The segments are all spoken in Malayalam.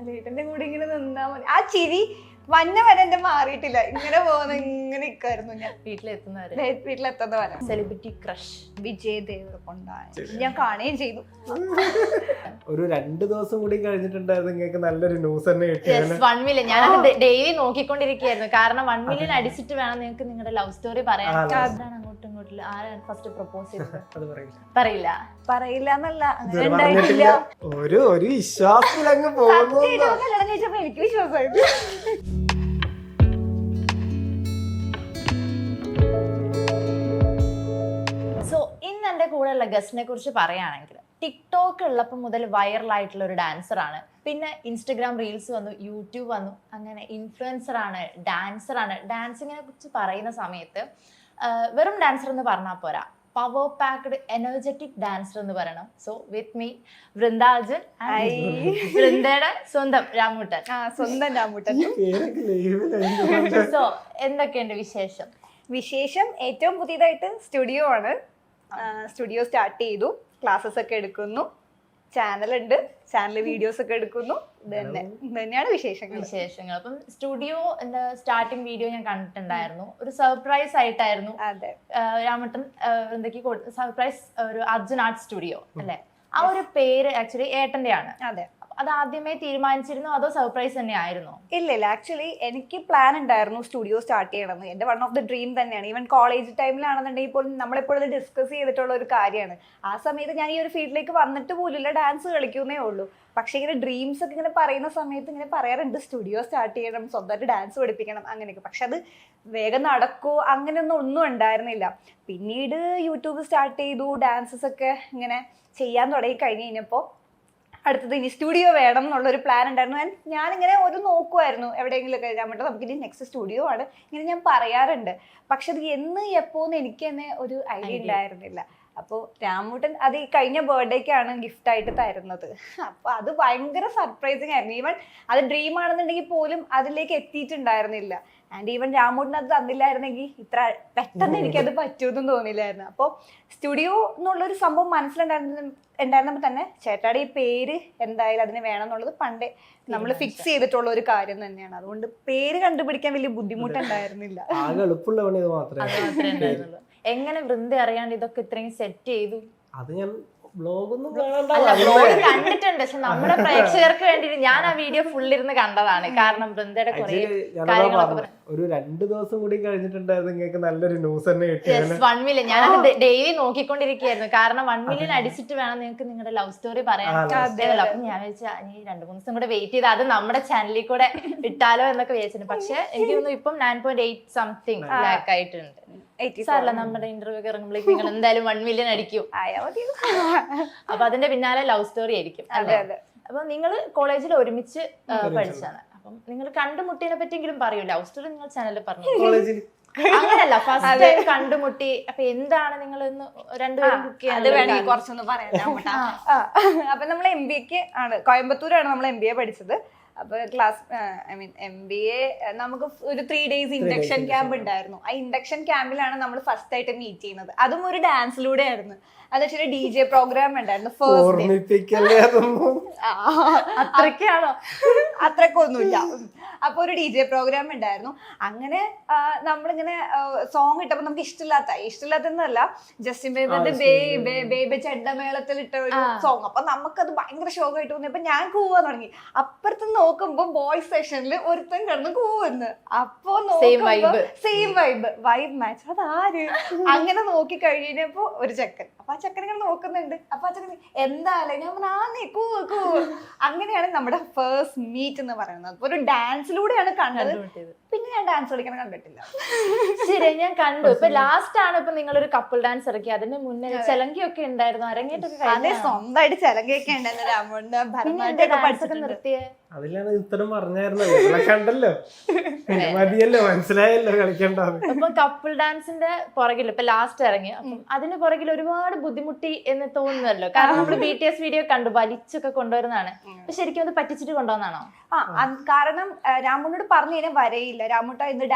ലാലേട്ടന്റെ കൂടെ ഇങ്ങനെ നിന്നാ മതി. ആ ചിരി വന്ന വരെ എന്റെ മാറിയിട്ടില്ല. ഇങ്ങനെ പോകുന്ന ഇങ്ങനെ ഇരിക്കായിരുന്നു ഞാൻ വീട്ടിലെത്തുന്ന വരെ. സെലിബ്രിറ്റി ക്രഷ് വിജയ് ദേവരകൊണ്ടാണ്. ഞാൻ കാണുകയും ചെയ്തു. ഒരു 2 ദിവസം കൂടി കഴിഞ്ഞിട്ടുണ്ടായിരുന്നു നിങ്ങൾക്ക് നല്ലൊരു ന്യൂസ് തന്നെ കിട്ടിയത്. 1 മില്യൺ ഞാൻ ഡെയിലി നോക്കിക്കൊണ്ടിരിക്കുകയായിരുന്നു. കാരണം 1 മില്യൺ അടിച്ചിട്ട് വേണം നിങ്ങൾക്ക് നിങ്ങളുടെ ലവ് സ്റ്റോറി പറയാൻ. അങ്ങോട്ടും ഇങ്ങോട്ടും ആരാണ് ഫസ്റ്റ് പ്രപ്പോസ് ചെയ്തത്? പറയില്ല എന്നല്ല, അങ്ങനെ ഉണ്ടായിട്ടില്ല. ഒരു വിശ്വാസത്തിൽ അങ്ങ് പോകുന്നു. എനിക്ക് വിശ്വാസമായിരുന്നു. സോ ഇന്ന് എൻ്റെ കൂടെയുള്ള ഗസ്റ്റിനെ കുറിച്ച് പറയുകയാണെങ്കിൽ ടിക്ടോക്ക് ഉള്ളപ്പോൾ മുതൽ വൈറലായിട്ടുള്ള ഒരു ഡാൻസറാണ്. പിന്നെ ഇൻസ്റ്റഗ്രാം റീൽസ് വന്നു, യൂട്യൂബ് വന്നു, അങ്ങനെ ഇൻഫ്ലുവൻസറാണ്, ഡാൻസറാണ്. ഡാൻസിങ്ങിനെ കുറിച്ച് പറയുന്ന സമയത്ത് വെറും ഡാൻസർ എന്ന് പറഞ്ഞാൽ പോരാ, പവർ പാക്ഡ് എനർജറ്റിക് ഡാൻസർ എന്ന് പറയണം. സോ വിത്ത് മീ വൃന്ദാർജുൻ, വൃന്ദയുടെ സ്വന്തം രാമൂട്ടൻ. സ്വന്തം രാമൂട്ടൻ. സോ എന്തൊക്കെയുണ്ട് വിശേഷം? ഏറ്റവും പുതിയതായിട്ട് സ്റ്റുഡിയോ ആണ്. സ്റ്റുഡിയോ സ്റ്റാർട്ട് ചെയ്തു, ക്ലാസ്സസ് ഒക്കെ എടുക്കുന്നു, ചാനലുണ്ട്, ചാനൽ വീഡിയോസ് ഒക്കെ എടുക്കുന്നു. തന്നെയാണ് വിശേഷങ്ങൾ. അപ്പം സ്റ്റുഡിയോ എന്താ സ്റ്റാർട്ടിങ് വീഡിയോ ഞാൻ കണ്ടിട്ടുണ്ടായിരുന്നു. ഒരു സർപ്രൈസ് ആയിട്ടായിരുന്നു രാമട്ടൻ എന്തൊക്കെ സർപ്രൈസ്, ഒരു അർജുൻ ആർട്ട് സ്റ്റുഡിയോ അല്ലെ? ആ ഒരു പേര് ആക്ച്വലി ഏട്ടന്റെ ആണ്. അതെ. അത് ആദ്യമേ തീരുമാനിച്ചിരുന്നു അതോ സർപ്രൈസ് തന്നെ ആയിരുന്നോ? ഇല്ല, ആക്ച്വലി എനിക്ക് പ്ലാൻ ഉണ്ടായിരുന്നു സ്റ്റുഡിയോ സ്റ്റാർട്ട് ചെയ്യണമെന്ന്. എൻ്റെ വൺ ഓഫ് ദ ഡ്രീം തന്നെയാണ്. ഈവൻ കോളേജ് ടൈമിലാണെന്നുണ്ടെങ്കിൽ പോലും നമ്മളെപ്പോഴും ഡിസ്കസ് ചെയ്തിട്ടുള്ള ഒരു കാര്യമാണ്. ആ സമയത്ത് ഞാൻ ഈ ഒരു ഫീൽഡിലേക്ക് വന്നിട്ട് പോലുമില്ല, ഡാൻസ് കളിക്കുന്നേ ഉള്ളൂ. പക്ഷേ ഇങ്ങനെ ഡ്രീംസ് ഒക്കെ ഇങ്ങനെ പറയുന്ന സമയത്ത് ഇങ്ങനെ പറയാറുണ്ട് സ്റ്റുഡിയോ സ്റ്റാർട്ട് ചെയ്യണം, സ്വന്തമായിട്ട് ഡാൻസ് പഠിപ്പിക്കണം അങ്ങനെയൊക്കെ. പക്ഷെ അത് വേഗം നടക്കുമോ ഒന്നും ഉണ്ടായിരുന്നില്ല. പിന്നീട് യൂട്യൂബ് സ്റ്റാർട്ട് ചെയ്തു, ഡാൻസസ് ഒക്കെ ഇങ്ങനെ ചെയ്യാൻ തുടങ്ങി കഴിഞ്ഞപ്പോൾ അടുത്തത് ഇനി സ്റ്റുഡിയോ വേണം എന്നുള്ളൊരു പ്ലാൻ ഉണ്ടായിരുന്നു. ഞാനിങ്ങനെ ഒരു നോക്കുമായിരുന്നു എവിടെയെങ്കിലുമൊക്കെ. രാമൂട്ടൻ നമുക്കിനി നെക്സ്റ്റ് സ്റ്റുഡിയോ ആണ് ഇങ്ങനെ ഞാൻ പറയാറുണ്ട്. പക്ഷെ അത് എപ്പോന്ന് എനിക്ക് തന്നെ ഒരു ഐഡിയ ഉണ്ടായിരുന്നില്ല. അപ്പോൾ രാമൂട്ടൻ അത് ഈ കഴിഞ്ഞ ബർത്ത്ഡേക്കാണ് ഗിഫ്റ്റ് ആയിട്ട് തരുന്നത്. അപ്പോൾ അത് ഭയങ്കര സർപ്രൈസിങ് ആയിരുന്നു. ഈവൻ അത് ഡ്രീം ആണെന്നുണ്ടെങ്കിൽ പോലും അതിലേക്ക് എത്തിയിട്ടുണ്ടായിരുന്നില്ല. ആൻഡ് ഈവൻ രാമൂട്ടൻ അത് തന്നില്ലായിരുന്നെങ്കിൽ ഇത്ര പെട്ടെന്ന് എനിക്കത് പറ്റുമെന്നും തോന്നില്ലായിരുന്നു. അപ്പോൾ സ്റ്റുഡിയോ എന്നുള്ളൊരു സംഭവം മനസ്സിലുണ്ടായിരുന്നപ്പോൾ തന്നെ ചേട്ടാടെ ഈ പേര് എന്തായാലും അതിന് വേണം എന്നുള്ളത് പണ്ടേ നമ്മൾ ഫിക്സ് ചെയ്തിട്ടുള്ള ഒരു കാര്യം തന്നെയാണ്. അതുകൊണ്ട് പേര് കണ്ടുപിടിക്കാൻ വലിയ ബുദ്ധിമുട്ടുണ്ടായിരുന്നില്ല. എങ്ങനെ വൃന്ദ അറിയാണ്ട് ഇതൊക്കെ ഇത്രയും സെറ്റ് ചെയ്തു? അത് ഞാൻ ബ്ലോഗ് കണ്ടിട്ടുണ്ട്, പക്ഷെ നമ്മുടെ പ്രേക്ഷകർക്ക് വേണ്ടി ഞാൻ ആ വീഡിയോ ഫുള്ളിരുന്ന് കണ്ടതാണ്. കാരണം വൃന്ദയുടെ ഒരു 2 ദിവസം കൂടി കഴിഞ്ഞിട്ടുണ്ടായിരുന്നു നിങ്ങൾക്ക് നല്ലൊരു ന്യൂസ് തന്നെ കിട്ടിയത്. 1 മില്യൺ ഞാൻ ഡെയിലി നോക്കിക്കൊണ്ടിരിക്കുകയായിരുന്നു. കാരണം 1 മില്യൺ അടിച്ചിട്ട് വേണം നിങ്ങൾക്ക് നിങ്ങളുടെ ലവ് സ്റ്റോറി പറയാൻ. അപ്പൊ ഞാൻ വിചാരിച്ചാ ഇനി 2-3 ദിവസം കൂടെ വെയിറ്റ് ചെയ്ത് അത് നമ്മുടെ ചാനലിൽ കൂടെ ഇട്ടാലോ എന്നൊക്കെ വിചാരിച്ചിട്ടുണ്ട്. പക്ഷെ എനിക്ക് തോന്നുന്നു ഇപ്പം 9.8 സംതിങ് ലാക്ക് ആയിട്ടുണ്ട്. സാറല്ല, നമ്മുടെ ഇന്റർവ്യൂ ഒക്കെ ഇറങ്ങുമ്പോഴേക്ക് നിങ്ങൾ എന്തായാലും 1 മില്യൺ അടിക്കും. അപ്പൊ അതിന്റെ പിന്നാലെ ലവ് സ്റ്റോറി ആയിരിക്കും അല്ലേ? അപ്പൊ നിങ്ങൾ കോളേജിൽ ഒരുമിച്ച് പഠിച്ചാണ്. അപ്പം നിങ്ങൾ കണ്ടുമുട്ടിയെ പറ്റിയെങ്കിലും പറയൂ. ലവ് സ്റ്റോറി നിങ്ങൾ ചാനലിൽ പറഞ്ഞു. അങ്ങനല്ല, ഫസ്റ്റ് ടൈം കണ്ടുമുട്ടി. അപ്പൊ എന്താണ് നിങ്ങൾ രണ്ടുപേരും കുക്ക് ചെയ്യാൻ കുറച്ചൊന്ന് പറയാം. അപ്പൊ നമ്മൾ MBA ആണ്, കോയമ്പത്തൂരാണ് നമ്മൾ MBA പഠിച്ചത്. അപ്പൊ MBA നമുക്ക് ഒരു 3 days ഇൻഡക്ഷൻ ക്യാമ്പ് ഉണ്ടായിരുന്നു. ആ ഇൻഡക്ഷൻ ക്യാമ്പിലാണ് നമ്മൾ ഫസ്റ്റ് ആയിട്ട് മീറ്റ് ചെയ്യുന്നത്. അതും ഒരു ഡാൻസിലൂടെ ആയിരുന്നു. അത് വെച്ചാൽ DJ പ്രോഗ്രാം ഉണ്ടായിരുന്നു അത്രക്കൊന്നുമില്ല. അപ്പൊ ഒരു DJ പ്രോഗ്രാം ഉണ്ടായിരുന്നു. അങ്ങനെ നമ്മളിങ്ങനെ സോങ് ഇട്ടപ്പോ നമുക്ക് ഇഷ്ടമില്ലാത്തന്നല്ല, ജസ്റ്റിൻ ബീബറിന്റെ ബേബി ചെണ്ടമേളത്തിൽ ഇട്ട ഒരു സോങ്. അപ്പൊ നമുക്കത് ഭയങ്കര ഷോക്കായിട്ട് തോന്നി. അപ്പൊ ഞാൻ കൂവാൻ തുടങ്ങി. അപ്പുറത്ത് നോക്കുമ്പോ ബോയ്സ് സെഷനിൽ ഒരുത്തൻ കിടന്ന് കൂവുന്നു. അപ്പൊ സെയിം വൈബ് മാച്ച്. അതാര് അങ്ങനെ നോക്കി കഴിഞ്ഞപ്പോ ഒരു ചെക്കൻ. അപ്പൊ ആ ചെക്കൻ ഇങ്ങനെ നോക്കുന്നുണ്ട്. അപ്പൊ ആ ചെക്കൻ എന്തായാലും ഞാൻ പറഞ്ഞു കൂ. അങ്ങനെയാണ് നമ്മുടെ ഫസ്റ്റ് മീറ്റ് എന്ന് പറയുന്നത്. അപ്പൊ ഒരു ഡാൻസിലൂടെയാണ് കണ്ടത്. പിന്നെ ഞാൻ ഡാൻസ് കളിക്കാൻ കണ്ടിട്ടില്ല. ശരി, ഞാൻ കണ്ടു. ഇപ്പൊ ലാസ്റ്റ് ആണ് ഇപ്പൊ നിങ്ങളൊരു കപ്പിൾ ഡാൻസ് ഇറക്കി. അതിന് മുന്നേ ചെലങ്കിയൊക്കെ ഉണ്ടായിരുന്നു, അരങ്ങേറ്റൊക്കെ. അതെ, സ്വന്തമായിട്ട് ചെലങ്കയൊക്കെ ഉണ്ടായിരുന്നു. രാമോണ്ട് ഭരതനാട്യമൊക്കെ പഠിച്ചൊക്കെ നിർത്തിയേ. അതിലാണ് ഇത്തരം പറഞ്ഞായിരുന്നു. കണ്ടല്ലോ, മതിയല്ലോ, മനസ്സിലായല്ലോ കളിക്കണ്ടാവും. ഇപ്പൊ കപ്പിൾ ഡാൻസിന്റെ പുറകിൽ ഇപ്പൊ ലാസ്റ്റ് ഇറങ്ങി. അപ്പം അതിന് പുറകിൽ ഒരുപാട് ബുദ്ധിമുട്ടി എന്ന് തോന്നുന്നല്ലോ. കാരണം നമ്മള് BTS വീഡിയോ കണ്ടു, വലിച്ചൊക്കെ കൊണ്ടുവരുന്നതാണ്. അപ്പൊ ശരിക്കും അത് പറ്റിച്ചിട്ട് കൊണ്ടുവന്നാണോ? കാരണം രാമുണ്ണോട് പറഞ്ഞു കഴിഞ്ഞാൽ വരയില്ല, രാമുട്ട ഇന്ന്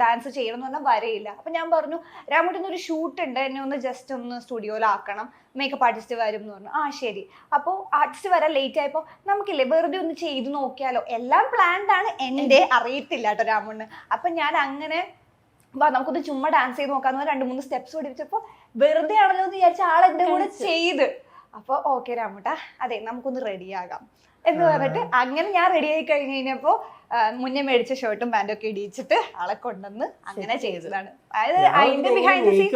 ഡാൻസ് ചെയ്യണം എന്ന് പറഞ്ഞാൽ വരയില്ല. അപ്പൊ ഞാൻ പറഞ്ഞു രാമുട്ട ഇന്നൊരു ഷൂട്ട് ഉണ്ട്, എന്നെ ഒന്ന് ജസ്റ്റ് ഒന്ന് സ്റ്റുഡിയോയിലാക്കണം, മേക്കപ്പ് ആർട്ടിസ്റ്റ് വരും എന്ന് പറഞ്ഞു. ശരി. അപ്പോൾ ആർട്ടിസ്റ്റ് വരാൻ ലേറ്റ് ആയപ്പോൾ നമുക്കില്ലേ വെറുതെ ഒന്ന് ചെയ്ത് നോക്കിയാലോ, എല്ലാം പ്ലാൻഡ് ആണ്, എൻ്റെ അറിയത്തില്ല കേട്ടോ രാമുണ്ണ്. അപ്പൊ ഞാൻ അങ്ങനെ നമുക്കൊന്ന് ചുമ്മാ ഡാൻസ് ചെയ്ത് നോക്കാന്ന് 2-3 സ്റ്റെപ്സ് പഠിപ്പിച്ചപ്പോൾ വെറുതെ ആണല്ലോ എന്ന് വിചാരിച്ച ആൾ എൻ്റെ കൂടെ ചെയ്ത്. അപ്പോൾ ഓക്കെ രാമുട്ട, അതെ നമുക്കൊന്ന് റെഡിയാകാം എന്ന് പറഞ്ഞിട്ട് അങ്ങനെ ഞാൻ റെഡി ആയി കഴിഞ്ഞ് കഴിഞ്ഞപ്പോൾ മുന്നേ മേടിച്ച ഷർട്ടും പാൻറ്റും ഒക്കെ ഇടിയിച്ചിട്ട് ആളെ കൊണ്ടുവന്ന് അങ്ങനെ ചെയ്തതാണ്. അതായത് അതിന്റെ ബിഹൈൻഡ് ദ സീൻ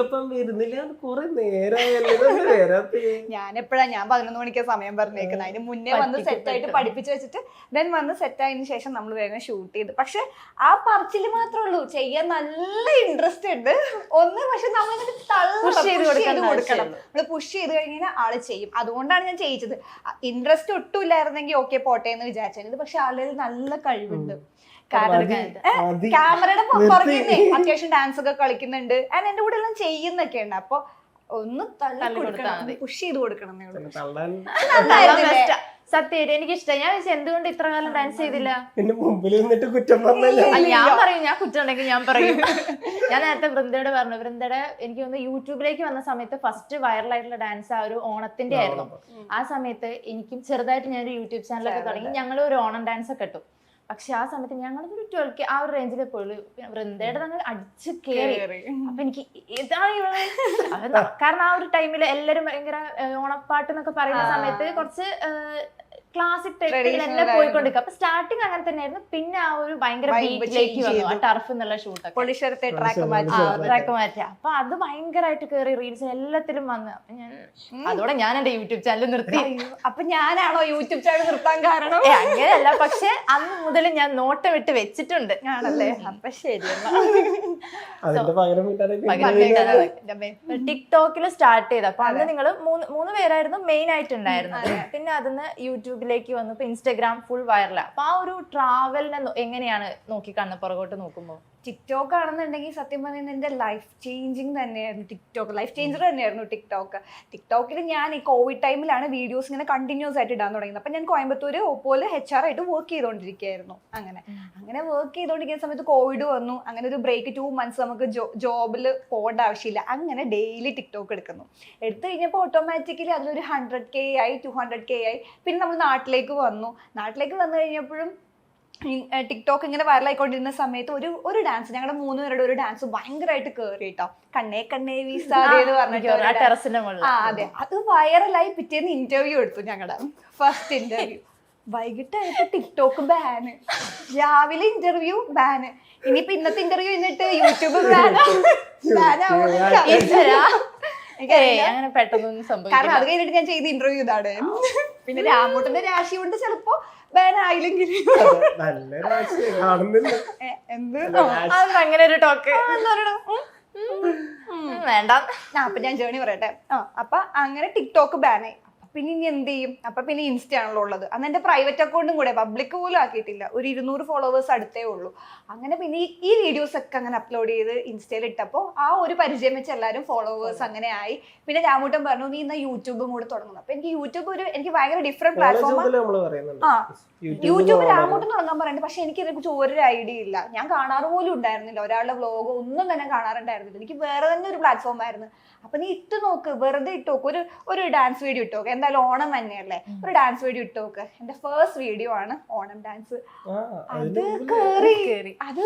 ഞാൻ 11 മണിക്കാ സമയം പറഞ്ഞേക്കുന്നത്. അതിന് മുന്നേ വന്ന് സെറ്റ് ആയിട്ട് പഠിപ്പിച്ചു വെച്ചിട്ട് ദെൻ വന്ന് സെറ്റ് ആയതിനു ശേഷം നമ്മൾ വേഗം ഷൂട്ട് ചെയ്ത്. പക്ഷെ ആ പറച്ചില് മാത്രമേ ഉള്ളൂ, ചെയ്യാൻ നല്ല ഇൻട്രസ്റ്റ് ഉണ്ട് ഒന്ന്. പക്ഷെ നമ്മളിങ്ങനെ പുഷ് ചെയ്ത് കൊടുക്കണം. നമ്മള് പുഷ് ചെയ്ത് കഴിഞ്ഞാൽ ആള് ചെയ്യും. അതുകൊണ്ടാണ് ഞാൻ ചെയ്യിച്ചത്. ഇൻട്രസ്റ്റ് ഒട്ടും ഇല്ലായിരുന്നെങ്കിൽ ഓക്കെ പോട്ടെ എന്ന് വിചാരിച്ചത്. പക്ഷെ ആളുകൾ നല്ല കഴിവുണ്ട്. കാരണം ക്യാമറയുടെ പുറകിൽ അത്യാവശ്യം ഡാൻസ് ഒക്കെ കളിക്കുന്നുണ്ട്, ആൻഡ് എന്റെ കൂടെ എല്ലാം ചെയ്യുന്നൊക്കെ ഉണ്ട്. അപ്പൊ ഒന്ന് പുഷ് ചെയ്ത് കൊടുക്കണം. സത്യം എനിക്ക് ഇഷ്ടമായി. ഞാൻ എന്തുകൊണ്ട് ഇത്ര കാലം ഡാൻസ് ചെയ്തില്ല? കുറ്റം ഞാൻ പറയും, ഞാൻ കുറ്റം ഉണ്ടെങ്കിൽ ഞാൻ പറയും. ഞാൻ നേരത്തെ വൃന്ദയോട് പറഞ്ഞു, വൃന്ദയുടെ എനിക്ക് തോന്നുന്നു യൂട്യൂബിലേക്ക് വന്ന സമയത്ത് ഫസ്റ്റ് വൈറലായിട്ടുള്ള ഡാൻസ് ആ ഒരു ഓണത്തിന്റെ ആയിരുന്നു. ആ സമയത്ത് എനിക്കും ചെറുതായിട്ട് ഞാനൊരു യൂട്യൂബ് ചാനലൊക്കെ തുടങ്ങി. ഞങ്ങൾ ഒരു ഓണം ഡാൻസ് ഒക്കെ ഇട്ടു. പക്ഷെ ആ സമയത്ത് ഞങ്ങളൊരു 12K ആ ഒരു റേഞ്ചിലെ പോയി. വൃന്ദയുടെ തന്നെ അടിച്ച് കയറി. അപ്പൊ എനിക്ക് ഇതാണ് കാരണം ആ ഒരു ടൈമിൽ എല്ലാരും ഭയങ്കര ഓണപ്പാട്ട് എന്നൊക്കെ പറയുന്ന സമയത്ത് കുറച്ച് ക്ലാസിക് ടൈപ്പിൽ തന്നെ പോയിക്കൊണ്ടിരിക്കും. അപ്പൊ സ്റ്റാർട്ടിങ് അങ്ങനെ തന്നെയായിരുന്നു. പിന്നെ ആ ഒരു ഭയങ്കര ബീറ്റിലേക്ക് വന്നു, ആ ടർഫ് എന്നുള്ള ഷൂട്ടൊക്കെ ട്രാക്ക് മാറ്റി. അപ്പൊ അത് ഭയങ്കരമായിട്ട് കയറി റീൽസ് എല്ലാത്തിലും വന്ന്. അപ്പൊ ഞാൻ അതോടെ ഞാൻ എന്റെ യൂട്യൂബ് ചാനൽ നിർത്തി. അപ്പൊ ഞാനാണോ യൂട്യൂബ് ചാനൽ നിർത്താൻ കാരണം? അങ്ങനെയല്ല, പക്ഷെ അന്ന് മുതൽ ഞാൻ നോട്ടം വിട്ട് വെച്ചിട്ടുണ്ട്. ആണല്ലേ? അപ്പൊ ശരി. ടിക്ടോക്കിൽ സ്റ്റാർട്ട് ചെയ്ത് അപ്പൊ അന്ന് നിങ്ങള് മൂന്ന് പേരായിരുന്നു മെയിൻ ആയിട്ടുണ്ടായിരുന്നത്. പിന്നെ അതിന്ന് യൂട്യൂബിലേക്ക് വന്നു. ഇപ്പൊ ഇൻസ്റ്റാഗ്രാം ഫുൾ വൈറലാ. അപ്പൊ ആ ഒരു ട്രാവലിനെ എങ്ങനെയാണ് നോക്കിക്കാണുന്നത് പുറകോട്ട് നോക്കുമ്പോ? ടിക്ടോക്ക് ആണെന്നുണ്ടെങ്കിൽ സത്യം പറയുന്നത് എൻ്റെ ലൈഫ് ചേഞ്ചിങ് തന്നെയായിരുന്നു. ടിക്ടോക്ക് ലൈഫ് ചേഞ്ചർ തന്നെയായിരുന്നു ടിക്ടോക്ക്. ടിക്ടോക്കിൽ ഞാൻ ഈ കോവിഡ് ടൈമിലാണ് വീഡിയോസ് ഇങ്ങനെ കണ്ടിന്യൂസ് ആയിട്ട് ഇടാൻ തുടങ്ങിയത്. അപ്പം ഞാൻ കോയമ്പത്തൂർ ഓപ്പോയിൽ HR ആയിട്ട് വർക്ക് ചെയ്തുകൊണ്ടിരിക്കുകയായിരുന്നു. അങ്ങനെ വർക്ക് ചെയ്തുകൊണ്ടിരിക്കുന്ന സമയത്ത് കോവിഡ് വന്നു. അങ്ങനെ ഒരു ബ്രേക്ക് 2 months നമുക്ക് ജോബിൽ പോകേണ്ട ആവശ്യമില്ല. അങ്ങനെ ഡെയിലി ടിക്ടോക്ക് എടുത്തു കഴിഞ്ഞപ്പോൾ ഓട്ടോമാറ്റിക്കലി അതിലൊരു 100K ആയി, 200K ആയി. പിന്നെ നമ്മൾ നാട്ടിലേക്ക് വന്നു കഴിഞ്ഞപ്പോഴും ടിക്ടോക്ക് ഇങ്ങനെ വൈറലായിക്കൊണ്ടിരുന്ന സമയത്ത് ഒരു ഡാൻസ്, ഞങ്ങളുടെ 3 പേരുടെ ഒരു ഡാൻസ് ഭയങ്കരമായിട്ട് കേറി കേട്ടോ. കണ്ണേ കണ്ണേ വീസാതെ എന്ന് പറഞ്ഞിട്ട് അതെ, അത് വൈറലായി. പിറ്റേന്ന് ഇന്റർവ്യൂ എടുത്തു, ഞങ്ങളുടെ ഫസ്റ്റ് ഇന്റർവ്യൂ. വൈകിട്ടായപ്പോ ടിക്ടോക്ക് ബാന്, രാവിലെ ഇന്റർവ്യൂ ബാന്. ഇനിയിപ്പോ ഇന്നത്തെ ഇന്റർവ്യൂ എന്നിട്ട് യൂട്യൂബ് അങ്ങനെ പെട്ടെന്നൊന്നും സംഭവിക്കും. കാരണം അത് കഴിഞ്ഞിട്ട് ഞാൻ ചെയ്ത ഇന്റർവ്യൂ ഇതാണ്. പിന്നെ രാമൂട്ടന്റെ രാശി കൊണ്ട് ചിലപ്പോ ബാൻ ആയില്ലെങ്കിൽ അങ്ങനെ ഒരു ടോക്ക് വേണ്ട. അപ്പൊ ഞാൻ ജേണി പറയട്ടെ. അപ്പൊ അങ്ങനെ ടിക്ടോക്ക് ബാനായി. പിന്നെ ഇനി എന്ത് ചെയ്യും? അപ്പൊ പിന്നെ ഇൻസ്റ്റ ആണല്ലോ ഉള്ളത്. അന്ന് എന്റെ പ്രൈവറ്റ് അക്കൗണ്ടും കൂടെ പബ്ലിക് പോലും ആക്കിയിട്ടില്ല. ഒരു 200 ഫോളോവേഴ്സ് അടുത്തേ ഉള്ളൂ. അങ്ങനെ പിന്നെ ഈ വീഡിയോസ് ഒക്കെ അങ്ങനെ അപ്ലോഡ് ചെയ്ത് ഇൻസ്റ്റയിൽ ഇട്ടപ്പോൾ ആ ഒരു പരിചയം വെച്ച് എല്ലാവരും ഫോളോവേഴ്സ് അങ്ങനെ ആയി. പിന്നെ രാമൂട്ടൻ പറഞ്ഞു നീ ഇന്ന് യൂട്യൂബും കൂടെ തുടങ്ങണം. അപ്പൊ എനിക്ക് യൂട്യൂബ് എനിക്ക് ഭയങ്കര ഡിഫറെന്റ് പ്ലാറ്റ്ഫോമാണ്. യൂട്യൂബ് രാമൂട്ടൻ തുടങ്ങാൻ പറയുന്നത്. പക്ഷെ എനിക്ക് ഇതിനെ കുറിച്ച് ഒരു ഐഡിയ ഇല്ല. ഞാൻ കാണാറ് പോലും ഉണ്ടായിരുന്നില്ല. ഒരാളുടെ വ്ലോഗോ ഒന്നും തന്നെ കാണാറുണ്ടായിരുന്നില്ല. എനിക്ക് വേറെ തന്നെ ഒരു പ്ലാറ്റ്ഫോം ആയിരുന്നു. അപ്പൊ നീ ഇട്ട് നോക്ക്, വെറുതെ ഇട്ട് നോക്ക്, ഒരു ഡാൻസ് വീഡിയോ ഇട്ട് നോക്ക്. എന്തായാലും ഓണം തന്നെയല്ലേ, ഒരു ഡാൻസ് വീഡിയോ ഇട്ട് നോക്ക്. എന്റെ ഫസ്റ്റ് വീഡിയോ ആണ് ഓണം ഡാൻസ്. അത് കേറി അത്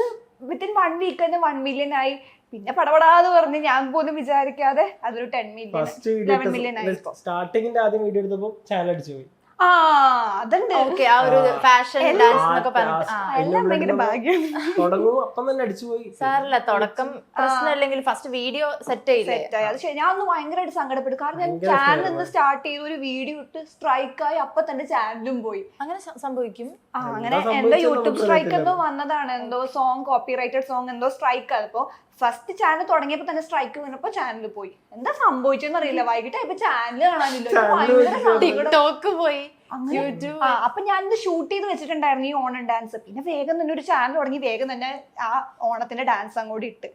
വിത്തിൻ 1 week തന്നെ 1 million ആയി. പിന്നെ പടപടാന്ന് പറഞ്ഞ് ഞാൻ പോലും വിചാരിക്കാതെ അതൊരു 10 million 11 million ആയി. സ്റ്റാർട്ടിങ്ങിന്റെ ആദ്യം വീഡിയോ എടുത്തപ്പോ ചാനൽ അടിച്ചു പോയി. അതുണ്ട്. ആ ഒരു ഫാഷൻ ഡാൻസ് എന്നൊക്കെ പറഞ്ഞിട്ട് എല്ലാം ഭയങ്കര ഭാഗ്യം. തുടങ്ങും അപ്പം തന്നെ അടിച്ചുപോയി. സാറില്ല, തുടക്കം പ്രശ്നമില്ലെങ്കിൽ ഫസ്റ്റ് വീഡിയോ സെറ്റ് ആയി. അത് ശരി. ഞാൻ ഒന്ന് ഭയങ്കരമായിട്ട് സങ്കടപ്പെട്ടു. കാരണം ഞാൻ ചാനൽ നിന്ന് സ്റ്റാർട്ട് ചെയ്ത് ഒരു വീഡിയോ ഇട്ട് സ്ട്രൈക്കായി. അപ്പൊ തന്നെ ചാനലും പോയി. അങ്ങനെ സംഭവിക്കും. അങ്ങനെ എന്തോ യൂട്യൂബ് സ്ട്രൈക്ക് എന്തോ വന്നതാണ്. എന്തോ സോങ് കോപ്പിറൈറ്റഡ് സോങ് എന്തോ സ്ട്രൈക്ക് ആയപ്പോ ഫസ്റ്റ് ചാനൽ തുടങ്ങിയപ്പോ തന്നെ സ്ട്രൈക്ക് വീണപ്പോ ചാനൽ പോയി. എന്താ സംഭവിച്ചെന്ന് അറിയില്ല. വൈകിട്ടായപ്പോ ചാനൽ കാണാനില്ല. ടിക്ടോക്ക് പോയി. അപ്പൊ ഞാനിത് ഷൂട്ട് ചെയ്ത് വെച്ചിട്ടുണ്ടായിരുന്നു ഈ ഓണം ഡാൻസ്. പിന്നെ വേഗം തന്നെ ഒരു ചാനൽ തുടങ്ങി. വേഗം തന്നെ ആ ഓണത്തിന്റെ ഡാൻസ് അങ്ങോട്ട് ഇട്ട്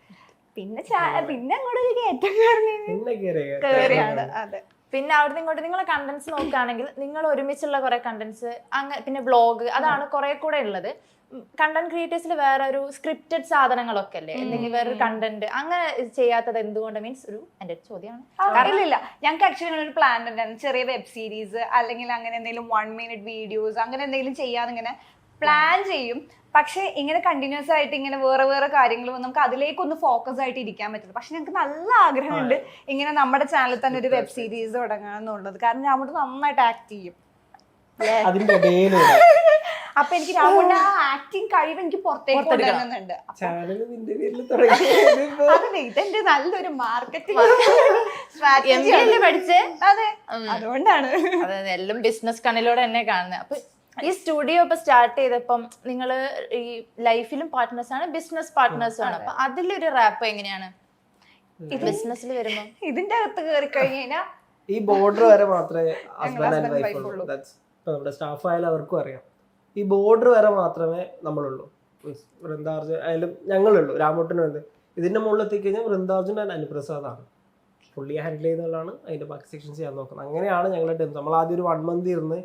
പിന്നെ അങ്ങോട്ട് കയറ്റം കയറിയാണ്. അതെ. പിന്നെ അവിടുന്ന് ഇങ്ങോട്ട് നിങ്ങളെ കണ്ടന്റ്സ് നോക്കുകയാണെങ്കിൽ നിങ്ങൾ ഒരുമിച്ചുള്ള കുറെ കണ്ടന്റ്സ് അങ്ങനെ പിന്നെ ബ്ലോഗ് അതാണ് കുറെ കൂടെ ഉള്ളത്. കണ്ടന്റ് ക്രിയേറ്റേഴ്സിൽ വേറെ ഒരു സ്ക്രിപ്റ്റഡ് സാധനങ്ങളൊക്കെ അല്ലേ, എന്തെങ്കിലും വേറൊരു കണ്ടന്റ് അങ്ങനെ ചെയ്യാത്തത് എന്തുകൊണ്ട്? മീൻസ് ഒരു എന്റെ ചോദ്യമാണ്. ഇല്ല, ഞങ്ങൾക്ക് ആക്ച്വലി ഒരു പ്ലാൻ ഉണ്ടായിരുന്നു, ചെറിയ വെബ് സീരീസ് അല്ലെങ്കിൽ അങ്ങനെ എന്തെങ്കിലും 1 minute വീഡിയോസ് അങ്ങനെ എന്തെങ്കിലും ചെയ്യാന്നിങ്ങനെ പ്ലാൻ ചെയ്യും. പക്ഷെ ഇങ്ങനെ കണ്ടിന്യൂസ് ആയിട്ട് ഇങ്ങനെ വേറെ വേറെ കാര്യങ്ങൾ നമുക്ക് അതിലേക്കൊന്ന് ഫോക്കസ് ആയിട്ട് ഇരിക്കാൻ പറ്റില്ല. പക്ഷെ ഞങ്ങൾക്ക് നല്ല ആഗ്രഹമുണ്ട് ഇങ്ങനെ നമ്മുടെ ചാനലിൽ തന്നെ ഒരു വെബ് സീരീസ് തുടങ്ങാന്നുള്ളത്. കാരണം രാമുട്ട് നന്നായിട്ട് ആക്ട് ചെയ്യും. അപ്പൊ എനിക്ക് രാമുട്ട് ആ ആക്ടിങ് കഴിവ് എനിക്ക് പുറത്തേക്ക് കൊണ്ടുവരുന്നുണ്ട്. അതെ, ഇതെന്റെ നല്ലൊരു മാർക്കറ്റിംഗ് സ്ട്രാറ്റജി പഠിച്ചേ. അതെ, അതുകൊണ്ടാണ് എല്ലാം ബിസിനസ് കണ്ണിലൂടെ തന്നെ കാണുന്നത്. അപ്പൊ ഈ സ്റ്റുഡിയോ ഇപ്പൊ സ്റ്റാർട്ട് ചെയ്തപ്പം നിങ്ങൾ ഈ ലൈഫിലും പാർട്ട്നേഴ്സ് ആണ്, ബിസിനസ് പാർട്ട്നേഴ്സും ആണ്. അപ്പൊ അതിലൊരു റാപ്പ് എങ്ങനെയാണ് ബിസിനസ്സിൽ വരുമ്പോ? ഇതിന്റെ അകത്ത് കയറി കഴിഞ്ഞാൽ ഈ ബോർഡർ വരെ മാത്രമേ ഹസ്ബൻഡ് ആൻഡ് വൈഫ് ഉള്ളൂ. നമ്മുടെ സ്റ്റാഫ് ആയാലും അവർക്കും അറിയാം. ഈ ബോർഡർ വരെ മാത്രമേ നമ്മളുള്ളൂ. വൃന്ദാർജുൻ ആയാലും ഞങ്ങളുള്ളൂ. രാമൂട്ടനും ഉണ്ട്. ഇതിന്റെ മുകളിൽ എത്തിക്കഴിഞ്ഞാൽ വൃന്ദാർജുൻ ആൻഡ് അനുപ്രസാദാണ് പുള്ളിയെ ഹാൻഡിൽ ചെയ്യുന്നതാണ്. അതിന്റെ ബാക്കി സെക്ഷൻ ചെയ്യാൻ നോക്കുന്നത്. അങ്ങനെയാണ് ഞങ്ങളുടെ ടീം. നമ്മൾ ആദ്യം ഒരു 1 month ഇരുന്ന്,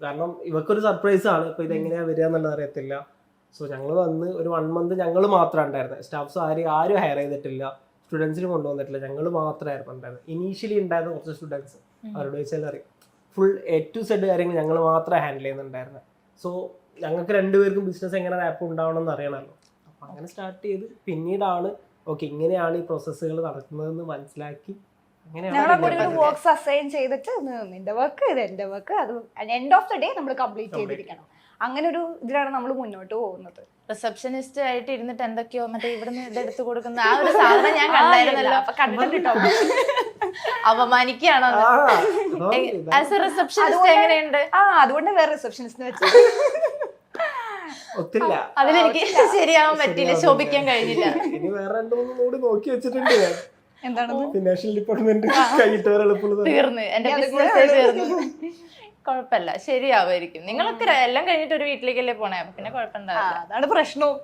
കാരണം ഇവക്കൊരു സർപ്രൈസ് ആണ്, ഇപ്പൊ ഇതെങ്ങനെയാ വരിക എന്നുള്ളത് അറിയത്തില്ല. സോ ഞങ്ങൾ വന്ന് ഒരു 1 month ഞങ്ങൾ മാത്രമാണ് ഉണ്ടായിരുന്നത്. സ്റ്റാഫ്സ് ആരും ഹയർ ചെയ്തിട്ടില്ല, സ്റ്റുഡൻസിന് കൊണ്ടുവന്നിട്ടില്ല, ഞങ്ങൾ മാത്രമായിരുന്നു ഉണ്ടായിരുന്നത്. ഇനീഷ്യലി ഉണ്ടായിരുന്ന കുറച്ച് സ്റ്റുഡൻസ്, അവരോട് ചോദിച്ചാൽ അറിയാം, ഫുൾ A to Z കാര്യങ്ങൾ ഞങ്ങൾ മാത്രമേ ഹാൻഡിൽ ചെയ്യുന്നുണ്ടായിരുന്നത്. സോ ഞങ്ങൾക്ക് രണ്ടുപേർക്കും ബിസിനസ് എങ്ങനെ ആപ്പ് ഉണ്ടാവണം എന്ന് അറിയണമല്ലോ. അപ്പം അങ്ങനെ സ്റ്റാർട്ട് ചെയ്ത് പിന്നീടാണ് ഓക്കെ ഇങ്ങനെയാണ് ഈ പ്രോസസ്സുകൾ നടക്കുന്നതെന്ന് മനസ്സിലാക്കി വർക്ക്സ് അസൈൻ ചെയ്തിട്ട് നിന്റെ വർക്ക് ഇത് എന്റെ വർക്ക്, അത് എൻഡ് ഓഫ് ദ ഡേ നമ്മൾ കംപ്ലീറ്റ് ചെയ്തിരിക്കണം. അങ്ങനെ ഒരു ഇതിലാണ് നമ്മൾ മുന്നോട്ട് പോകുന്നത്. റിസപ്ഷനിസ്റ്റ് ആയിട്ട് ഇരുന്നിട്ട് എന്തൊക്കെയോ മറ്റേ ഇവിടുന്ന് ഇതെടുത്ത് കൊടുക്കുന്ന ആ ഒരു സാധനം ഞാൻ കണ്ടായിരുന്നല്ലോ. അപ്പൊ കണ്ടിട്ടോ അപമാനിക്കുകയാണോ ആസ് എ റിസപ്ഷനിസ്റ്റ്? എങ്ങനെയുണ്ട്? അതുകൊണ്ട് വേറെ റിസപ്ഷനിസ്റ്റ് വെച്ചു ഒത്തില്ല. അതിലെനിക്ക് ശരിയാവാൻ പറ്റിയില്ല, ശോഭിക്കാൻ കഴിഞ്ഞില്ല. ഇനി വേറെ 2-3 കൂടി നോക്കി വെച്ചിട്ടുണ്ട്. എന്താണ് ഫിനാൻഷ്യൽ ഡിപ്പാർട്ട്മെന്റ് കൈയിട്ട് തീർന്നു, എന്റെ ബിസിനസ് തീർന്നു. കുഴപ്പമില്ല, ശരിയാവുമായിരിക്കും. നിങ്ങളൊക്കെ എല്ലാം കഴിഞ്ഞിട്ട് ഒരു വീട്ടിലേക്കല്ലേ പോണേ, അപ്പൊ പിന്നെ കുഴപ്പമുണ്ടാവില്ല. അതാണ് പ്രശ്നവും.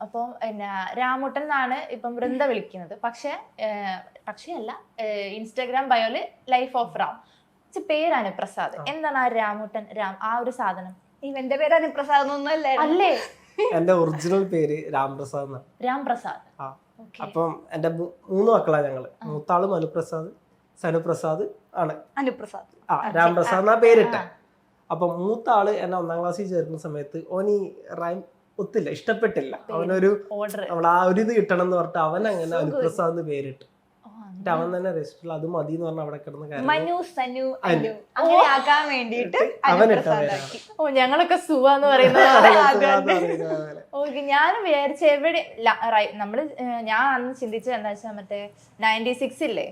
അപ്പം പിന്നെ രാമുട്ടൻ എന്നാണ് ഇപ്പം വൃന്ദ വിളിക്കുന്നത്. പക്ഷേ അല്ല, ഇൻസ്റ്റാഗ്രാം ബയോയില് ലൈഫ് ഓഫ് റാം പേര് അനുപ്രസാദ്. എന്താണ് ആ രാമുട്ടൻ ആ ഒരു സാധനം? ഇവന്റെ പേര് അനുപ്രസാദ് ഒന്നുമല്ലേ? അല്ലേ, എന്റെ ഒറിജിനൽ പേര് രാംപ്രസാദ്. രാംപ്രസാദ്. അപ്പം എന്റെ 3 മക്കളാണ് ഞങ്ങള്. മൂത്താളും അനുപ്രസാദ്, സനുപ്രസാദ് ആണ്. അനുപ്രസാദ് രാംപ്രസാദ് എന്നാ പേരിട്ടെ. അപ്പൊ മൂത്താള് എന്നെ 1ാം ക്ലാസ്സിൽ ചേർക്കുന്ന സമയത്ത് ഓന് റൈം ഒത്തില്ല, ഇഷ്ടപ്പെട്ടില്ല. അവനൊരു നമ്മൾ ആ ഒരു ഇത് കിട്ടണം എന്ന് പറഞ്ഞിട്ട് അവൻ അങ്ങനെ അനുപ്രസാദ് എന്ന് പേരിട്ട്. അവൻ തന്നെ രജിസ്റ്ററിൽ അത് മതി എന്ന് പറഞ്ഞ അവിടെ കിടന്ന് ഞങ്ങളൊക്കെ സുവാന്ന് പറയുന്നത്. ഓക്കെ, ഞാനും വിചാരിച്ച എവിടെ നമ്മള് ഞാൻ അന്ന് ചിന്തിച്ചത് എന്താ വെച്ചാൽ മറ്റേ 96 ഇല്ലേ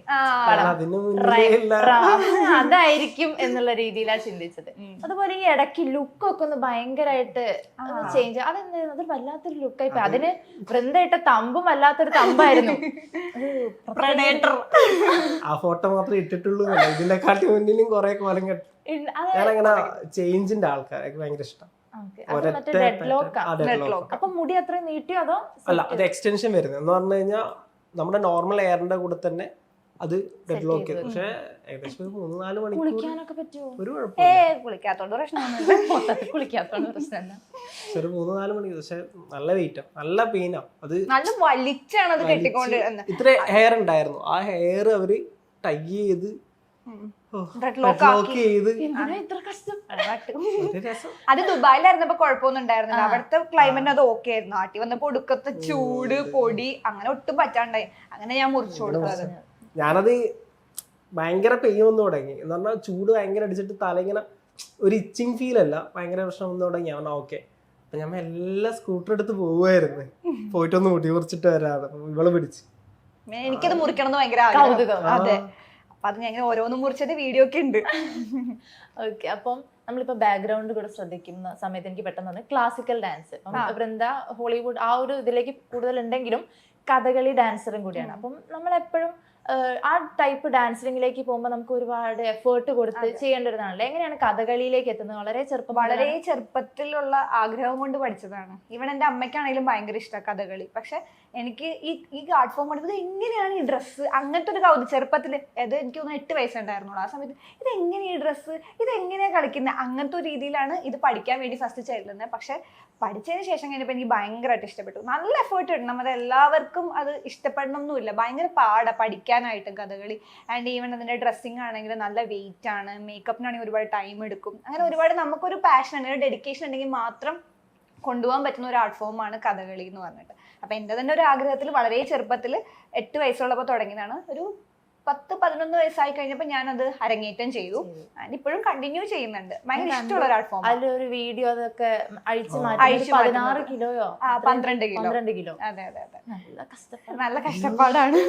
അതായിരിക്കും എന്നുള്ള രീതിയിലാണ് ചിന്തിച്ചത്. അതുപോലെ ഈ ഇടയ്ക്ക് ലുക്കൊക്കെ ഒന്ന് ഭയങ്കരമായിട്ട് ചേഞ്ച്, അതെന്തായിരുന്നു, അത് വല്ലാത്തൊരു ലുക്കായി പോയി. അതിന് വൃന്ദയിട്ട തമ്പും വല്ലാത്തൊരു തമ്പായിരുന്നു. ആ ഫോട്ടോ മാത്രമേ ഇട്ടിട്ടുള്ളൂ. ഇതിനെക്കാട്ടി മുന്നിലും കുറെ കോലം കെട്ടി. ഞാനങ്ങനെ ചേഞ്ചിന്റെ ആൾക്കാരൊക്കെ ഭയങ്കര ഇഷ്ടം. അപ്പൊ മുടി അത്ര നീട്ടിയോ അതോ? അല്ല, അത് എക്സ്റ്റൻഷൻ വരുന്നത് എന്ന് പറഞ്ഞു കഴിഞ്ഞാൽ നമ്മുടെ നോർമൽ എയറിന്റെ കൂടെ തന്നെ അത് ഡെഡ് ലോക്ക് ചെയ്തു. പക്ഷെ ഏകദേശം 3-4 മണിക്കൂർ കുളിക്കാനൊക്കെ പറ്റുമോ? ഒരു കുഴപ്പമില്ല, കുളിക്കാത്തോണ്ട് കുളിക്കാത്തോണ്ട് പ്രശ്നമില്ല. ഒരു 3-4 മണിക്കൂർ. പക്ഷെ നല്ല വെയിറ്റാ, നല്ല പെയിനാ. അത് നല്ല വലിച്ചാണ് അത് കെട്ടിക്കൊണ്ട്. ഇത്ര ഹെയർ ഉണ്ടായിരുന്നു, ആ ഹെയർ അവര് ടൈ ചെയ്ത് അത് ദുബായിലായിരുന്നപ്പോ കുഴപ്പമൊന്നും ഉണ്ടായിരുന്നില്ല. അവിടുത്തെ ക്ലൈമറ്റ് അത് ഓക്കെ ആയിരുന്നു. നാട്ടിൽ വന്നപ്പോ ഒടുക്കത്തെ ചൂട്, പൊടി അങ്ങനെ ഒട്ടും പറ്റാണ്ടായി. അങ്ങനെ ഞാൻ മുറിച്ചു കൊടുത്തത്. ഞാനത് ഭയങ്കര പെയിൻ വന്നു തുടങ്ങി. എന്ന് പറഞ്ഞാൽ ചൂട് ഭയങ്കര അടിച്ചിട്ട് തല ഇങ്ങനെ ഒരു ഇച്ചിങ് ഫീൽ അല്ല, ഭയങ്കര പ്രശ്നം വന്നു തുടങ്ങി. അവൻ ഓക്കെ. അപ്പൊ ഞാൻ എല്ലാ സ്കൂട്ടർ എടുത്ത് പോവുമായിരുന്നു, പോയിട്ടൊന്ന് മുടി മുറിച്ചിട്ട് വരാതെ. ഇവള് പിടിച്ച് എനിക്കത് മുറിക്കണം എന്ന് ഭയങ്കര ആഗ്രഹം. അതെ, അപ്പൊ അത് ഞാൻ ഓരോന്നും മുറിച്ചത് വീഡിയോ ഒക്കെ ഉണ്ട്. ഓക്കെ, അപ്പം നമ്മളിപ്പോ ബാക്ക്ഗ്രൗണ്ട് കൂടെ ശ്രദ്ധിക്കുന്ന സമയത്ത് എനിക്ക് പെട്ടെന്ന് തോന്നി ക്ലാസിക്കൽ ഡാൻസ്. വൃന്ദ ഹോളിവുഡ് ആ ഒരു ഇതിലേക്ക് കൂടുതൽ ഉണ്ടെങ്കിലും കഥകളി ഡാൻസറും കൂടിയാണ്. അപ്പം നമ്മളെപ്പോഴും ആ ടൈപ്പ് ഡാൻസിങ്ങിലേക്ക് പോകുമ്പോൾ നമുക്ക് ഒരുപാട് എഫേർട്ട് കൊടുത്ത് ചെയ്യേണ്ടതാണല്ലോ. എങ്ങനെയാണ് കഥകളിയിലേക്ക് എത്തുന്നത്? വളരെ ചെറുപ്പത്തിലുള്ള ആഗ്രഹം കൊണ്ട് പഠിച്ചതാണ്. ഈവൻ എൻ്റെ അമ്മയ്ക്കാണെങ്കിലും ഭയങ്കര ഇഷ്ടമാണ് കഥകളി. പക്ഷെ എനിക്ക് ഈ ആർട്ട് ഫോം പഠിച്ചത് എങ്ങനെയാണ് ഈ ഡ്രസ്സ്, അങ്ങനത്തെ ഒരു കൗതുകം ചെറുപ്പത്തിൽ, അത് എനിക്ക് തോന്നുന്നു 8 വയസ്സുണ്ടായിരുന്നുള്ളൂ ആ സമയത്ത്. ഇതെങ്ങനെയാണ് ഈ ഡ്രസ്സ്, ഇതെങ്ങനെയാണ് കളിക്കുന്നത്, അങ്ങനത്തെ ഒരു രീതിയിലാണ് ഇത് പഠിക്കാൻ വേണ്ടി ഫസ്റ്റ് ചെല്ലുന്നത്. പക്ഷെ പഠിച്ചതിന് ശേഷം കഴിഞ്ഞപ്പോൾ എനിക്ക് ഭയങ്കരമായിട്ട് ഇഷ്ടപ്പെട്ടു. നല്ല എഫേർട്ട് ഇടണം, അത് എല്ലാവർക്കും അത് ഇഷ്ടപ്പെടണമെന്നില്ല. ഭയങ്കര പാടാണ് പഠിക്കാനായിട്ട് കഥകളി. ആൻഡ് ഈവൻ അതിൻ്റെ ഡ്രസ്സിങ് ആണെങ്കിൽ നല്ല വെയിറ്റ് ആണ്, മേക്കപ്പിനാണെങ്കിൽ ഒരുപാട് ടൈം എടുക്കും. അങ്ങനെ ഒരുപാട് നമുക്കൊരു പാഷൻ ഉണ്ടെങ്കിൽ, ഡെഡിക്കേഷൻ ഉണ്ടെങ്കിൽ മാത്രം കൊണ്ടുപോകാൻ പറ്റുന്ന ഒരു ആർട്ട് ഫോമാണ് കഥകളി എന്ന് പറഞ്ഞിട്ട്. അപ്പം എൻ്റെ തന്നെ ഒരു ആഗ്രഹത്തിൽ വളരെ ചെറുപ്പത്തിൽ 8 വയസ്സുള്ളപ്പോൾ തുടങ്ങിയതാണ്. ഒരു 10-11 വയസ്സായി കഴിഞ്ഞപ്പോൾ ഞാനത് അരങ്ങേറ്റം ചെയ്തു. ഇപ്പോഴും കണ്ടിന്യൂ ചെയ്യുന്നുണ്ട്. ഭയങ്കര ഇഷ്ടമുള്ള ഒരു ആർട്ട് ഫോം. അതിലൊരു വീഡിയോ അതൊക്കെ അഴിച്ചു 16 കിലോയോ 12 കിലോ. അതെ. നല്ല കഷ്ടപ്പാടാണ്.